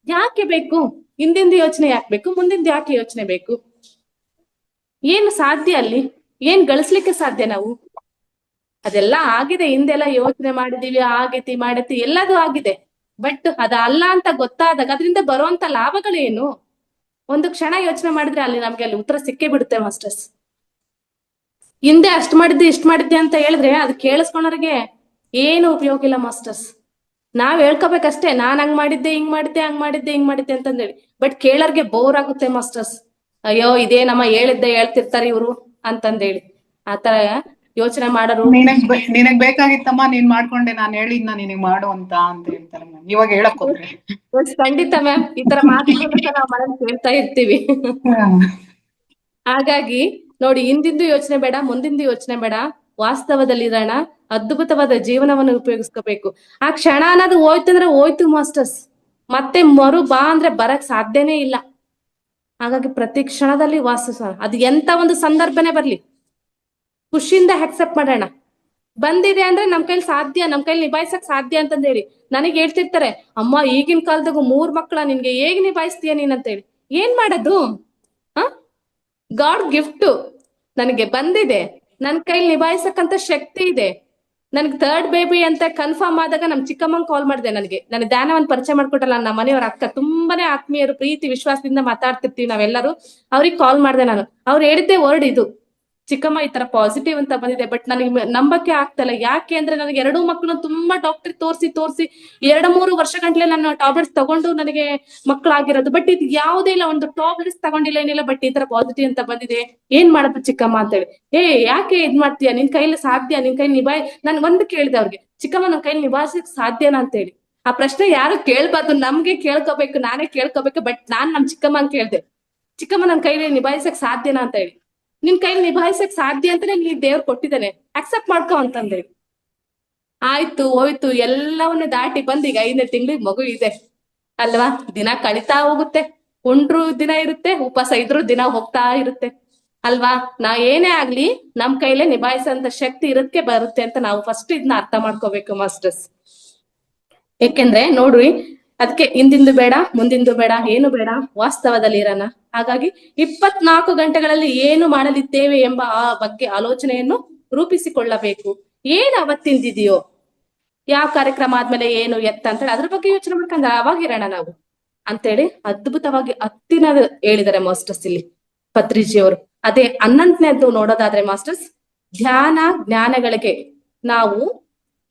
ಯಾಕೆ ಬೇಕು ಹಿಂದಿಂದ ಯೋಚನೆ, ಯಾಕೆ ಬೇಕು ಮುಂದಿಂದ ಯಾಕೆ ಯೋಚನೆ ಬೇಕು? ಏನು ಸಾಧ್ಯ ಅಲ್ಲಿ, ಏನ್ ಗಳಿಸ್ಲಿಕ್ಕೆ ಸಾಧ್ಯ ನಾವು? ಅದೆಲ್ಲ ಆಗಿದೆ, ಹಿಂದೆಲ್ಲ ಯೋಚನೆ ಮಾಡಿದೀವಿ, ಆಗೈತಿ ಮಾಡೈತಿ ಎಲ್ಲದೂ ಆಗಿದೆ. ಬಟ್ ಅದಲ್ಲ ಅಂತ ಗೊತ್ತಾದಾಗ ಅದರಿಂದ ಬರುವಂತ ಲಾಭಗಳೇನು? ಒಂದು ಕ್ಷಣ ಯೋಚನೆ ಮಾಡಿದ್ರೆ ನಮ್ಗೆ ಅಲ್ಲಿ ಉತ್ತರ ಸಿಕ್ಕೇ ಬಿಡುತ್ತೆ ಮಾಸ್ಟರ್ಸ್. ಹಿಂದೆ ಅಷ್ಟ್ ಮಾಡಿದ್ದೆ ಇಷ್ಟ್ ಮಾಡಿದ್ದೆ ಅಂತ ಹೇಳಿದ್ರೆ ಅದು ಕೇಳಿಸ್ಕೊಳೋರಿಗೆ ಏನು ಉಪಯೋಗ ಇಲ್ಲ ಮಾಸ್ಟರ್ಸ್. ನಾವ್ ಹೇಳ್ಕೋಬೇಕಷ್ಟೇ, ನಾನ್ ಹಂಗ್ ಮಾಡಿದ್ದೆ ಹಿಂಗ್ ಮಾಡಿದ್ದೆ ಹಂಗ್ ಮಾಡಿದ್ದೆ ಹಿಂಗ್ ಮಾಡಿದ್ದೆ ಅಂತಂದೇಳಿ. ಬಟ್ ಕೇಳೋರ್ಗೆ ಬೋರ್ ಆಗುತ್ತೆ ಮಾಸ್ಟರ್ಸ್. ಅಯ್ಯೋ ಇದೇ ನಮ್ಮ ಹೇಳಿದ್ದೆ ಹೇಳ್ತಿರ್ತಾರೆ ಇವ್ರು ಅಂತಂದೇಳಿ ಆತರ ಯೋಚನೆ ಮಾಡೋರು. ನಿನಗ್ ಬೇಕಾಗಿತ್ತಮ್ಮ, ನೀನ್ ಮಾಡ್ಕೊಂಡೆ, ನಾನ್ ಹೇಳಿದ್ನ ನಿನಗ್ ಮಾಡು ಅಂತ ಹೇಳ್ತಾರೆ ಮ್ಯಾಮ್. ಇವಾಗ ಹೇಳಕ್ ಹೋದ್ರೆ ಖಂಡಿತ ಮ್ಯಾಮ್, ಈ ತರ ಮಾತುಗಳನ್ನ ನಾವು ಮನೇಲಿ ಕೇಳ್ತಾ ಇರ್ತೀವಿ. ಹಾಗಾಗಿ ನೋಡಿ, ಹಿಂದಿಂದು ಯೋಚನೆ ಬೇಡ, ಮುಂದಿಂದು ಯೋಚನೆ ಬೇಡ, ವಾಸ್ತವದಲ್ಲಿರೋಣ, ಅದ್ಭುತವಾದ ಜೀವನವನ್ನು ಉಪಯೋಗಿಸ್ಕೋಬೇಕು. ಆ ಕ್ಷಣ ಅನ್ನೋದು ಹೋಯ್ತಂದ್ರೆ ಹೋಯ್ತು ಮಾಸ್ಟರ್ಸ್, ಮತ್ತೆ ಮರು ಬಾ ಅಂದ್ರೆ ಬರಕ್ ಸಾಧ್ಯನೇ ಇಲ್ಲ. ಹಾಗಾಗಿ ಪ್ರತಿ ಕ್ಷಣದಲ್ಲಿ ವಾಸಿಸೋಣ. ಅದು ಎಂತ ಒಂದು ಸಂದರ್ಭನೇ ಬರ್ಲಿ, ಖುಷಿಯಿಂದ ಆಕ್ಸೆಪ್ಟ್ ಮಾಡೋಣ. ಬಂದಿದೆ ಅಂದ್ರೆ ನಮ್ ಕೈಲಿ ಸಾಧ್ಯ, ನಮ್ ಕೈಲಿ ನಿಭಾಯಿಸಕ್ ಸಾಧ್ಯ ಅಂತಂದ ಹೇಳಿ. ನನಗೆ ಹೇಳ್ತಿರ್ತಾರೆ, ಅಮ್ಮ ಈಗಿನ ಕಾಲದಾಗ 3 ಮಕ್ಕಳ, ನಿನ್ಗೆ ಹೇಗ್ ನಿಭಾಯಿಸ್ತೀಯ ನೀನ್ ಅಂತ ಹೇಳಿ. ಏನ್ ಮಾಡೋದು? ಗಾಡ್ ಗಿಫ್ಟ್ ನನಗೆ ಬಂದಿದೆ, ನನ್ ಕೈಲಿ ನಿಭಾಯಿಸಕ್ಕಂತ ಶಕ್ತಿ ಇದೆ. ನನ್ಗೆ 3rd ಬೇಬಿ ಅಂತ ಕನ್ಫರ್ಮ್ ಆದಾಗ ನಮ್ ಚಿಕ್ಕಮ್ಮಂಗ್ ಕಾಲ್ ಮಾಡಿದೆ. ನನಗೆ ಧ್ಯಾನವನ್ನ ಪರಿಚಯ ಮಾಡ್ಕೊಟ್ಟಲ್ಲ ನಮ್ಮ ಮನೆಯವ್ರ ಅಕ್ಕ, ತುಂಬಾನೇ ಆತ್ಮೀಯರು, ಪ್ರೀತಿ ವಿಶ್ವಾಸದಿಂದ ಮಾತಾಡ್ತಿರ್ತೀವಿ ನಾವೆಲ್ಲರೂ. ಅವ್ರಿಗೆ ಕಾಲ್ ಮಾಡಿದೆ ನಾನು. ಅವ್ರು ಹೇಳಿದ್ದೆ ವರ್ಡ್ ಇದು, ಚಿಕ್ಕಮ್ಮ ಈ ತರ ಪಾಸಿಟಿವ್ ಅಂತ ಬಂದಿದೆ. ಬಟ್ ನನಗೆ ನಂಬಕ್ಕೆ ಆಗ್ತಲ್ಲ. ಯಾಕೆ ಅಂದ್ರೆ ನನಗೆ 2 ಮಕ್ಕಳು ತುಂಬಾ ಡಾಕ್ಟರ್ ತೋರಿಸಿ 2-3 ವರ್ಷ ಗಂಟ್ಲೆ ನಾನು ಟ್ಯಾಬ್ಲೆಟ್ಸ್ ತಗೊಂಡು ನನಗೆ ಮಕ್ಕಳಾಗಿರೋದು. ಬಟ್ ಇದು ಯಾವುದೇ ಇಲ್ಲ, ಒಂದು ಟ್ಯಾಬ್ಲೆಟ್ಸ್ ತಗೊಂಡಿಲ್ಲ ಏನಿಲ್ಲ, ಬಟ್ ಈ ತರ ಪಾಸಿಟಿವ್ ಅಂತ ಬಂದಿದೆ. ಏನ್ ಮಾಡೋದು ಚಿಕ್ಕಮ್ಮ ಅಂತ ಹೇಳಿ. ಯಾಕೆ ಇದ್ ಮಾಡ್ತೀಯ, ನಿನ್ ಕೈಲಿ ಸಾಧ್ಯ, ನಿನ್ ಕೈಲಿ ನಾನು ಒಂದು ಕೇಳಿದೆ ಅವ್ರಿಗೆ, ಚಿಕ್ಕಮ್ಮ ನನ್ ಕೈಲಿ ನಿಭಾಯಿಸಕ್ ಸಾಧ್ಯನಾ ಅಂತ ಹೇಳಿ. ಆ ಪ್ರಶ್ನೆ ಯಾರು ಕೇಳ್ಬಾರ್ದು, ನಮ್ಗೆ ಕೇಳ್ಕೋಬೇಕು, ನಾನೇ ಕೇಳ್ಕೋಬೇಕು. ಬಟ್ ನಾನ್ ನಮ್ ಚಿಕ್ಕಮ್ಮ ಅಂತ ಕೇಳ್ದೆ, ಚಿಕ್ಕಮ್ಮ ನನ್ ಕೈಲಿ ನಿಭಾಯಿಸಕ್ ಸಾಧ್ಯನಾ ಅಂತ ಹೇಳಿ. ನಿನ್ ಕೈಲಿ ನಿಭಾಯಿಸಕ್ ಸಾಧ್ಯ ಅಂತಾನೆ ನೀ ದೇವ್ರು ಕೊಟ್ಟಿದ್ದಾನೆ, ಅಕ್ಸೆಪ್ಟ್ ಮಾಡ್ಕೊ ಅಂತಂದ್ರೆ. ಆಯ್ತು ಹೋಯ್ತು, ಎಲ್ಲವನ್ನ ದಾಟಿ ಬಂದ್ ಈಗ 5ನೇ ತಿಂಗಳಿಗೆ ಮಗು ಇದೆ ಅಲ್ವಾ. ದಿನ ಕಳೀತಾ ಹೋಗುತ್ತೆ, ಉಂಡ್ರು ದಿನ ಇರುತ್ತೆ, ಉಪವಾಸ ಇದ್ರು ದಿನ ಹೋಗ್ತಾ ಇರುತ್ತೆ ಅಲ್ವಾ. ಏನೇ ಆಗ್ಲಿ ನಮ್ ಕೈಲೇ ನಿಭಾಯಿಸೋಂತ ಶಕ್ತಿ ಇರಕ್ಕೆ ಬರುತ್ತೆ ಅಂತ ನಾವು ಫಸ್ಟ್ ಇದನ್ನ ಅರ್ಥ ಮಾಡ್ಕೋಬೇಕು ಮಾಸ್ಟರ್ಸ್. ಯಾಕೆಂದ್ರೆ ನೋಡ್ರಿ, ಅದಕ್ಕೆ ಹಿಂದಿಂದು ಬೇಡ, ಮುಂದಿಂದು ಬೇಡ, ಏನು ಬೇಡ, ವಾಸ್ತವದಲ್ಲಿ ಇರೋಣ. ಹಾಗಾಗಿ 24 ಗಂಟೆಗಳಲ್ಲಿ ಏನು ಮಾಡಲಿದ್ದೇವೆ ಎಂಬ ಆ ಬಗ್ಗೆ ಆಲೋಚನೆಯನ್ನು ರೂಪಿಸಿಕೊಳ್ಳಬೇಕು. ಏನ್ ಅವತ್ತಿಂದಿದೆಯೋ, ಯಾವ ಕಾರ್ಯಕ್ರಮ ಆದ್ಮೇಲೆ ಏನು ಎತ್ತ ಅಂತೇಳಿ ಅದ್ರ ಬಗ್ಗೆ ಯೋಚನೆ ಮಾಡ್ಕೊಂಡು ಅವಾಗಿರೋಣ ನಾವು ಅಂತೇಳಿ ಅದ್ಭುತವಾಗಿ ಹತ್ತಿನ ಹೇಳಿದ್ದಾರೆ ಮಾಸ್ಟರ್ಸ್ ಇಲ್ಲಿ ಪತ್ರಿಜಿಯವರು. ಅದೇ 11ನೇದ್ದು ನೋಡೋದಾದ್ರೆ ಮಾಸ್ಟರ್ಸ್, ಧ್ಯಾನ ಜ್ಞಾನಗಳಿಗೆ ನಾವು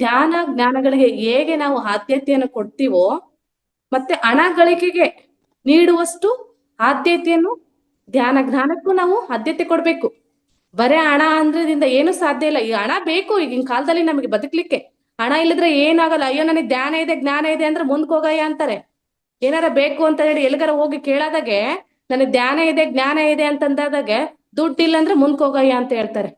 ಧ್ಯಾನ ಜ್ಞಾನಗಳಿಗೆ ಹೇಗೆ ನಾವು ಆದ್ಯತೆಯನ್ನು ಕೊಡ್ತೀವೋ, ಮತ್ತೆ ಹಣ ಗಳಿಕೆಗೆ ನೀಡುವಷ್ಟು ಆದ್ಯತೆಯನ್ನು ಧ್ಯಾನ ಜ್ಞಾನಕ್ಕೂ ನಾವು ಆದ್ಯತೆ ಕೊಡ್ಬೇಕು. ಬರೇ ಹಣ ಅಂದ್ರದಿಂದ ಏನು ಸಾಧ್ಯ ಇಲ್ಲ. ಈ ಹಣ ಬೇಕು ಈಗಿನ ಕಾಲದಲ್ಲಿ ನಮಗೆ ಬದುಕ್ಲಿಕ್ಕೆ. ಹಣ ಇಲ್ಲದ್ರೆ ಏನಾಗಲ್ಲ. ಅಯ್ಯೋ ನನಗೆ ಧ್ಯಾನ ಇದೆ ಜ್ಞಾನ ಇದೆ ಅಂದ್ರೆ ಮುಂದಕ್ಕೆ ಹೋಗಯ್ಯ ಅಂತಾರೆ. ಏನಾರ ಬೇಕು ಅಂತ ಹೇಳಿ ಎಲ್ಗಾರ ಹೋಗಿ ಕೇಳಾದಾಗೆ ನನಗೆ ಧ್ಯಾನ ಇದೆ ಜ್ಞಾನ ಇದೆ ಅಂತಂದಾಗೆ ದುಡ್ಡು ಇಲ್ಲ ಅಂದ್ರೆ ಮುಂದಕ್ಕೆ ಹೋಗಯ್ಯ ಅಂತ ಹೇಳ್ತಾರೆ.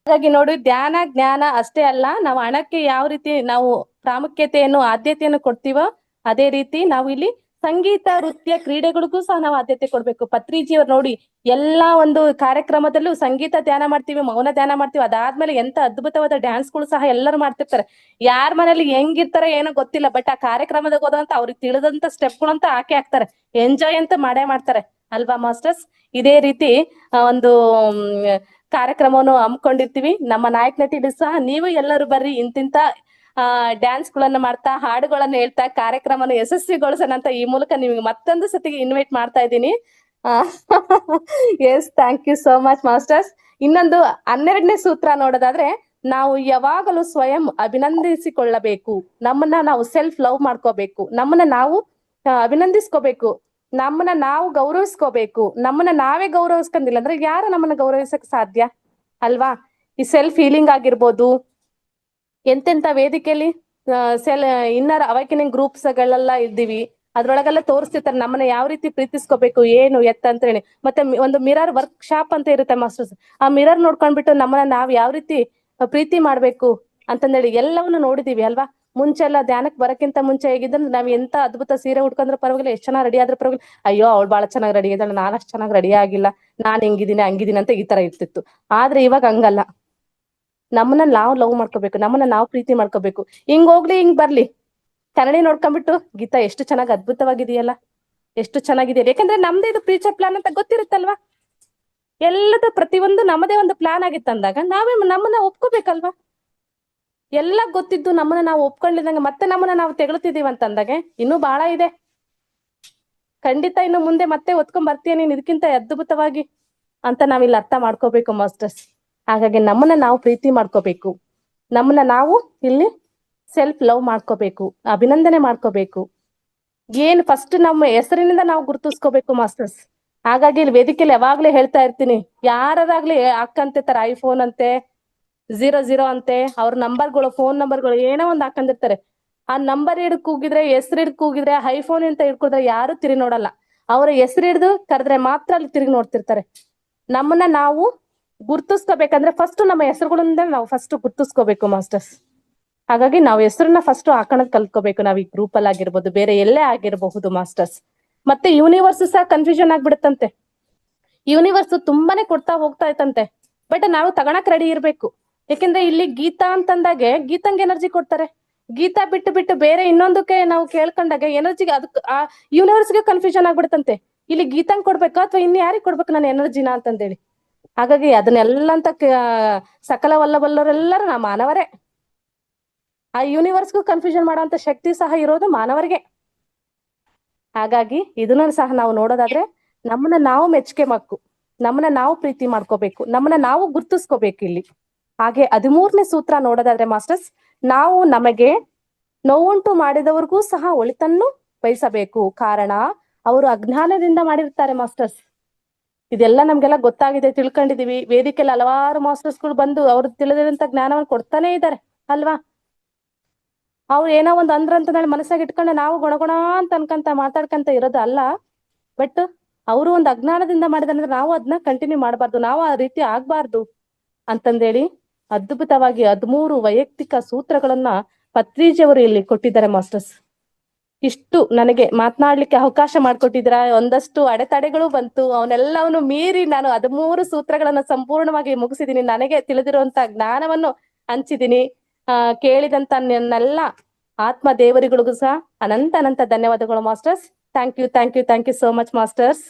ಹಾಗಾಗಿ ನೋಡಿ, ಧ್ಯಾನ ಜ್ಞಾನ ಅಷ್ಟೇ ಅಲ್ಲ, ನಾವು ಹಣಕ್ಕೆ ಯಾವ ರೀತಿ ನಾವು ಪ್ರಾಮುಖ್ಯತೆಯನ್ನು ಆದ್ಯತೆಯನ್ನು ಕೊಡ್ತೀವೋ ಅದೇ ರೀತಿ ನಾವು ಇಲ್ಲಿ ಸಂಗೀತ ನೃತ್ಯ ಕ್ರೀಡೆಗಳಿಗೂ ಸಹ ನಾವು ಆದ್ಯತೆ ಕೊಡ್ಬೇಕು. ಪತ್ರಿಜಿಯವ್ರು ನೋಡಿ, ಎಲ್ಲಾ ಒಂದು ಕಾರ್ಯಕ್ರಮದಲ್ಲೂ ಸಂಗೀತ ಧ್ಯಾನ ಮಾಡ್ತೀವಿ, ಮೌನ ಧ್ಯಾನ ಮಾಡ್ತೀವಿ, ಅದಾದ್ಮೇಲೆ ಎಂತ ಅದ್ಭುತವಾದ ಡ್ಯಾನ್ಸ್ಗಳು ಸಹ ಎಲ್ಲರೂ ಮಾಡ್ತಿರ್ತಾರೆ. ಯಾರ ಮನೇಲಿ ಹೆಂಗಿರ್ತಾರೋ ಏನೋ ಗೊತ್ತಿಲ್ಲ, ಬಟ್ ಆ ಕಾರ್ಯಕ್ರಮದಾಗ ಹೋದಂತ ಅವ್ರಿಗೆ ತಿಳಿದಂತ ಸ್ಟೆಪ್ಗಳಂತ ಹಾಕ್ತಾರೆ, ಎಂಜಾಯ್ ಅಂತ ಮಾಡೇ ಮಾಡ್ತಾರೆ ಅಲ್ವಾ ಮಾಸ್ಟರ್ಸ್. ಇದೇ ರೀತಿ ಒಂದು ಕಾರ್ಯಕ್ರಮವನ್ನು ಹಮ್ಮಿಕೊಂಡಿರ್ತೀವಿ. ನಮ್ಮ ನಾಯಕ ನಟಿಗಳು ಸಹ ನೀವು ಎಲ್ಲರೂ ಬರ್ರಿ, ಇಂತಿಂತ ಡ್ಯಾನ್ಸ್ ಗಳನ್ನ ಮಾಡ್ತಾ ಹಾಡುಗಳನ್ನ ಹೇಳ್ತಾ ಕಾರ್ಯಕ್ರಮನ ಯಶಸ್ವಿಗೊಳಿಸೋಣ ಅಂತ ಈ ಮೂಲಕ ನಿಮ್ಗೆ ಮತ್ತೊಂದು ಸತಿಗೆ ಇನ್ವೈಟ್ ಮಾಡ್ತಾ ಇದ್ದೀನಿ. Yes, thank you so much masters. ಇನ್ನೊಂದು 12ನೇ ಸೂತ್ರ ನೋಡೋದಾದ್ರೆ, ನಾವು ಯಾವಾಗಲೂ ಸ್ವಯಂ ಅಭಿನಂದಿಸಿಕೊಳ್ಳಬೇಕು. ನಮ್ಮನ್ನ ನಾವು ಸೆಲ್ಫ್ ಲವ್ ಮಾಡ್ಕೋಬೇಕು, ನಮ್ಮನ್ನ ನಾವು ಅಭಿನಂದಿಸ್ಕೋಬೇಕು, ನಮ್ಮನ್ನ ನಾವು ಗೌರವಿಸ್ಕೋಬೇಕು. ನಮ್ಮನ್ನ ನಾವೇ ಗೌರವಿಸ್ಕೊಂಡಿಲ್ಲ ಅಂದ್ರೆ ಯಾರು ನಮ್ಮನ್ನ ಗೌರವಿಸಕ್ ಸಾಧ್ಯ ಅಲ್ವಾ. ಈ ಸೆಲ್ಫ್ ಹೀಲಿಂಗ್ ಆಗಿರ್ಬೋದು, ಎಂತೆಂತ ವೇದಿಕೆಯಲ್ಲಿ ಇನ್ನರ್ ಅವೇಕನಿಂಗ್ ಗ್ರೂಪ್ಸ್ ಗಳೆಲ್ಲ ಇದ್ದೀವಿ, ಅದ್ರೊಳಗೆಲ್ಲ ತೋರಿಸ್ತಿರ್ತಾರೆ ನಮ್ಮನ್ನ ಯಾವ ರೀತಿ ಪ್ರೀತಿಸ್ಕೋಬೇಕು ಏನು ಎತ್ತ ಅಂತ ಹೇಳಿ. ಮತ್ತೆ ಒಂದು ಮಿರರ್ ವರ್ಕ್ ಶಾಪ್ ಅಂತ ಇರುತ್ತೆ ಮಾಸ್ಟರ್ಸ್. ಆ ಮಿರರ್ ನೋಡ್ಕೊಂಡ್ಬಿಟ್ಟು ನಮ್ಮನ್ನ ನಾವ್ ಯಾವ ರೀತಿ ಪ್ರೀತಿ ಮಾಡ್ಬೇಕು ಅಂತಂದೇಳಿ ಎಲ್ಲವನ್ನು ನೋಡಿದೀವಿ ಅಲ್ವಾ. ಮುಂಚೆ ಎಲ್ಲ ಧ್ಯಾನಕ್ಕೆ ಬರಕ್ಕಿಂತ ಮುಂಚೆ ಹೇಗಿದ್ರೆ ನಾವ್ ಎಂತ ಅದ್ಭುತ ಸೀರೆ ಉಟ್ಕೊಂಡ್ರೆ ಪರವಾಗಿಲ್ಲ, ಎಷ್ಟ್ ಚೆನ್ನಾಗಿ ರೆಡಿ ಆದ್ರೆ ಪರವಾಗಿಲ್ಲ, ಅಯ್ಯೋ ಅವ್ಳು ಬಾಳ ಚೆನ್ನಾಗಿ ರೆಡಿ ಇದ್ದಾಳೆ, ನಾನ್ ಅಷ್ಟ್ ಚೆನ್ನಾಗಿ ರೆಡಿ ಆಗಿಲ್ಲ, ನಾನ್ ಹಿಂಗಿದ್ದೀನಿ ಹಂಗಿದ್ದೀನಿ ಅಂತ ಈ ತರ ಇರ್ತಿತ್ತು. ಆದ್ರೆ ಇವಾಗ ಹಂಗಲ್ಲ. ನಮ್ಮನ್ನ ನಾವು ಲವ್ ಮಾಡ್ಕೋಬೇಕು, ನಮ್ಮನ್ನ ನಾವು ಪ್ರೀತಿ ಮಾಡ್ಕೋಬೇಕು. ಹಿಂಗ್ ಹೋಗ್ಲಿ ಹಿಂಗ್ ಬರ್ಲಿ, ಕನ್ನಡಿ ನೋಡ್ಕೊಂಡ್ಬಿಟ್ಟು ಗೀತಾ ಎಷ್ಟು ಚೆನ್ನಾಗಿ ಅದ್ಭುತವಾಗಿದೆಯಲ್ಲ, ಎಷ್ಟು ಚೆನ್ನಾಗಿದೆಯಲ್ಲ. ಯಾಕಂದ್ರೆ ನಮ್ದೇ ಇದು ಫ್ಯೂಚರ್ ಪ್ಲಾನ್ ಅಂತ ಗೊತ್ತಿರುತ್ತಲ್ವಾ. ಎಲ್ಲದ ಪ್ರತಿಯೊಂದು ನಮ್ಮದೇ ಒಂದು ಪ್ಲಾನ್ ಆಗಿತ್ತಂದಾಗ ನಾವೇ ನಮ್ಮನ್ನ ಒಪ್ಕೋಬೇಕಲ್ವಾ. ಎಲ್ಲ ಗೊತ್ತಿದ್ದು ನಮ್ಮನ್ನ ನಾವು ಒಪ್ಕೊಂಡಿದ್ದಂಗ ಮತ್ತೆ ನಮ್ಮನ್ನ ನಾವು ತೆಗಳ್ತಿದೀವಿ ಅಂತಂದಾಗೆ ಇನ್ನೂ ಬಹಳ ಇದೆ. ಖಂಡಿತ ಇನ್ನು ಮುಂದೆ ಮತ್ತೆ ಒತ್ಕೊಂಡ್ ಬರ್ತೀಯ ನೀನ್ ಇದಕ್ಕಿಂತ ಅದ್ಭುತವಾಗಿ ಅಂತ ನಾವಿಲ್ಲಿ ಅರ್ಥ ಮಾಡ್ಕೋಬೇಕು ಮಾಸ್ಟರ್ಸ್. ಹಾಗಾಗಿ ನಮ್ಮನ್ನ ನಾವು ಪ್ರೀತಿ ಮಾಡ್ಕೋಬೇಕು, ನಮ್ಮನ್ನ ನಾವು ಇಲ್ಲಿ ಸೆಲ್ಫ್ ಲವ್ ಮಾಡ್ಕೋಬೇಕು, ಅಭಿನಂದನೆ ಮಾಡ್ಕೋಬೇಕು. ಏನ್ ಫಸ್ಟ್ ನಮ್ಮ ಹೆಸರಿನಿಂದ ನಾವು ಗುರುತಿಸ್ಕೋಬೇಕು ಮಾಸ್ಟರ್ಸ್. ಹಾಗಾಗಿ ಇಲ್ಲಿ ವೇದಿಕೆಯಲ್ಲಿ ಯಾವಾಗ್ಲೂ ಹೇಳ್ತಾ ಇರ್ತೀನಿ, ಯಾರಾಗ್ಲಿ ಹಾಕಂತಿರ್ತಾರೆ ಐಫೋನ್ ಅಂತೆ 00 ಅಂತೆ, ಅವ್ರ ನಂಬರ್ಗಳು ಫೋನ್ ನಂಬರ್ಗಳು ಏನೋ ಒಂದ್ ಹಾಕೊಂಡಿರ್ತಾರೆ. ಆ ನಂಬರ್ ಹಿಡ್ ಕೂಗಿದ್ರೆ, ಹೆಸರು ಹಿಡ್ ಕೂಗಿದ್ರೆ, ಐಫೋನ್ ಅಂತ ಹಿಡ್ಕೊದ್ರೆ ಯಾರು ತಿರುಗಿ ನೋಡಲ್ಲ. ಅವ್ರ ಹೆಸರು ಹಿಡ್ದು ಕರೆದ್ರೆ ಮಾತ್ರ ಅಲ್ಲಿ ತಿರುಗಿ ನೋಡ್ತಿರ್ತಾರೆ. ನಮ್ಮನ್ನ ನಾವು ಗುರ್ತಿಸ್ಕೋಬೇಕಂದ್ರೆ ಫಸ್ಟ್ ನಮ್ಮ ಹೆಸರುಗಳಿಂದ ನಾವು ಫಸ್ಟ್ ಗುರ್ತಿಸ್ಕೋಬೇಕು ಮಾಸ್ಟರ್ಸ್. ಹಾಗಾಗಿ ನಾವು ಹೆಸರನ್ನ ಫಸ್ಟ್ ಹಾಕೋಣದ್ ಕಲ್ತ್ಕೋಬೇಕು. ನಾವ್ ಈ ಗ್ರೂಪ್ ಅಲ್ಲಿ ಆಗಿರ್ಬೋದು, ಬೇರೆ ಎಲ್ಲೇ ಆಗಿರಬಹುದು ಮಾಸ್ಟರ್ಸ್. ಮತ್ತೆ ಯೂನಿವರ್ಸ್ ಸಹ ಕನ್ಫ್ಯೂಷನ್ ಆಗ್ಬಿಡುತ್ತಂತೆ. ಯೂನಿವರ್ಸ್ ತುಂಬಾನೇ ಕೊಡ್ತಾ ಹೋಗ್ತಾ ಇತ್ತಂತೆ, ಬಟ್ ನಾವು ತಗೊಳಕ್ ರೆಡಿ ಇರ್ಬೇಕು. ಯಾಕೆಂದ್ರೆ ಇಲ್ಲಿ ಗೀತಾ ಅಂತಂದಾಗೆ ಗೀತಂಗೆ ಎನರ್ಜಿ ಕೊಡ್ತಾರೆ, ಗೀತಾ ಬಿಟ್ಟು ಬಿಟ್ಟು ಬೇರೆ ಇನ್ನೊಂದಕ್ಕೆ ನಾವು ಕೇಳ್ಕೊಂಡಾಗ ಎನರ್ಜಿಗೆ ಅದಕ್ಕೆ ಆ ಯೂನಿವರ್ಸ್ಗೆ ಕನ್ಫ್ಯೂಷನ್ ಆಗ್ಬಿಡುತ್ತಂತೆ. ಇಲ್ಲಿ ಗೀತಂಗ್ ಕೊಡ್ಬೇಕಾ ಅಥವಾ ಇನ್ ಯಾರಿಗ್ ಕೊಡ್ಬೇಕು ನಾನು ಎನರ್ಜಿನ ಅಂತಂದೇಳಿ. ಹಾಗಾಗಿ ಅದನ್ನೆಲ್ಲಂತ ಸಕಲ ವಲ್ಲಭಲ್ಲರೆಲ್ಲರೂ ನಾ ಮಾನವರೇ. ಆ ಯೂನಿವರ್ಸ್ಗೂ ಕನ್ಫ್ಯೂಷನ್ ಮಾಡುವಂತ ಶಕ್ತಿ ಸಹ ಇರೋದು ಮಾನವರಿಗೆ. ಹಾಗಾಗಿ ಇದನ್ನ ಸಹ ನಾವು ನೋಡೋದಾದ್ರೆ ನಮ್ಮನ್ನ ನಾವು ಮೆಚ್ಚುಗೆ ಮಾಡ್ಕು, ನಮ್ಮನ್ನ ನಾವು ಪ್ರೀತಿ ಮಾಡ್ಕೋಬೇಕು, ನಮ್ಮನ್ನ ನಾವು ಗುರ್ತಿಸ್ಕೋಬೇಕು ಇಲ್ಲಿ. ಹಾಗೆ 13ನೇ ಸೂತ್ರ ನೋಡೋದಾದ್ರೆ ಮಾಸ್ಟರ್ಸ್, ನಾವು ನಮಗೆ ನೋವುಂಟು ಮಾಡಿದವ್ರಿಗೂ ಸಹ ಒಳಿತನ್ನು ಬಯಸಬೇಕು, ಕಾರಣ ಅವರು ಅಜ್ಞಾನದಿಂದ ಮಾಡಿರ್ತಾರೆ ಮಾಸ್ಟರ್ಸ್. ಇದೆಲ್ಲ ನಮ್ಗೆಲ್ಲ ಗೊತ್ತಾಗಿದೆ, ತಿಳ್ಕೊಂಡಿದೀವಿ. ವೇದಿಕೆಯಲ್ಲಿ ಹಲವಾರು ಮಾಸ್ಟರ್ಸ್ಗಳು ಬಂದು ಅವ್ರು ತಿಳಿದಿರಂತ ಜ್ಞಾನವನ್ನು ಕೊಡ್ತಾನೆ ಇದ್ದಾರೆ ಅಲ್ವಾ. ಅವ್ರು ಏನೋ ಒಂದ್ ಅಂತ ಮನಸ್ಸಾಗಿ ಇಟ್ಕೊಂಡು ನಾವು ಗುಣಗುಣ ಅಂತ ಅನ್ಕಂತ ಮಾತಾಡ್ಕಂತ ಇರೋದು ಅಲ್ಲ. ಬಟ್ ಅವರು ಒಂದು ಅಜ್ಞಾನದಿಂದ ಮಾಡಿದ್ರೆ ನಾವು ಅದನ್ನ ಕಂಟಿನ್ಯೂ ಮಾಡಬಾರ್ದು, ನಾವು ಆ ರೀತಿ ಆಗ್ಬಾರ್ದು ಅಂತಂದೇಳಿ ಅದ್ಭುತವಾಗಿ 13 ವೈಯಕ್ತಿಕ ಸೂತ್ರಗಳನ್ನ ಪತ್ರಿಜಿಯವರು ಇಲ್ಲಿ ಕೊಟ್ಟಿದ್ದಾರೆ ಮಾಸ್ಟರ್ಸ್. ಇಷ್ಟು ನನಗೆ ಮಾತನಾಡ್ಲಿಕ್ಕೆ ಅವಕಾಶ ಮಾಡ್ಕೊಟ್ಟಿದ್ರ. ಒಂದಷ್ಟು ಅಡೆತಡೆಗಳು ಬಂತು, ಅವನ್ನೆಲ್ಲವನ್ನು ಮೀರಿ ನಾನು 13 ಸೂತ್ರಗಳನ್ನ ಸಂಪೂರ್ಣವಾಗಿ ಮುಗಿಸಿದೀನಿ. ನನಗೆ ತಿಳಿದಿರುವಂತ ಜ್ಞಾನವನ್ನು ಹಂಚಿದೀನಿ. ಕೇಳಿದಂತ ನನ್ನೆಲ್ಲ ಆತ್ಮ ದೇವರಿಗಳಿಗೂ ಸಹ ಅನಂತ ಧನ್ಯವಾದಗಳು masters. Thank you so much masters.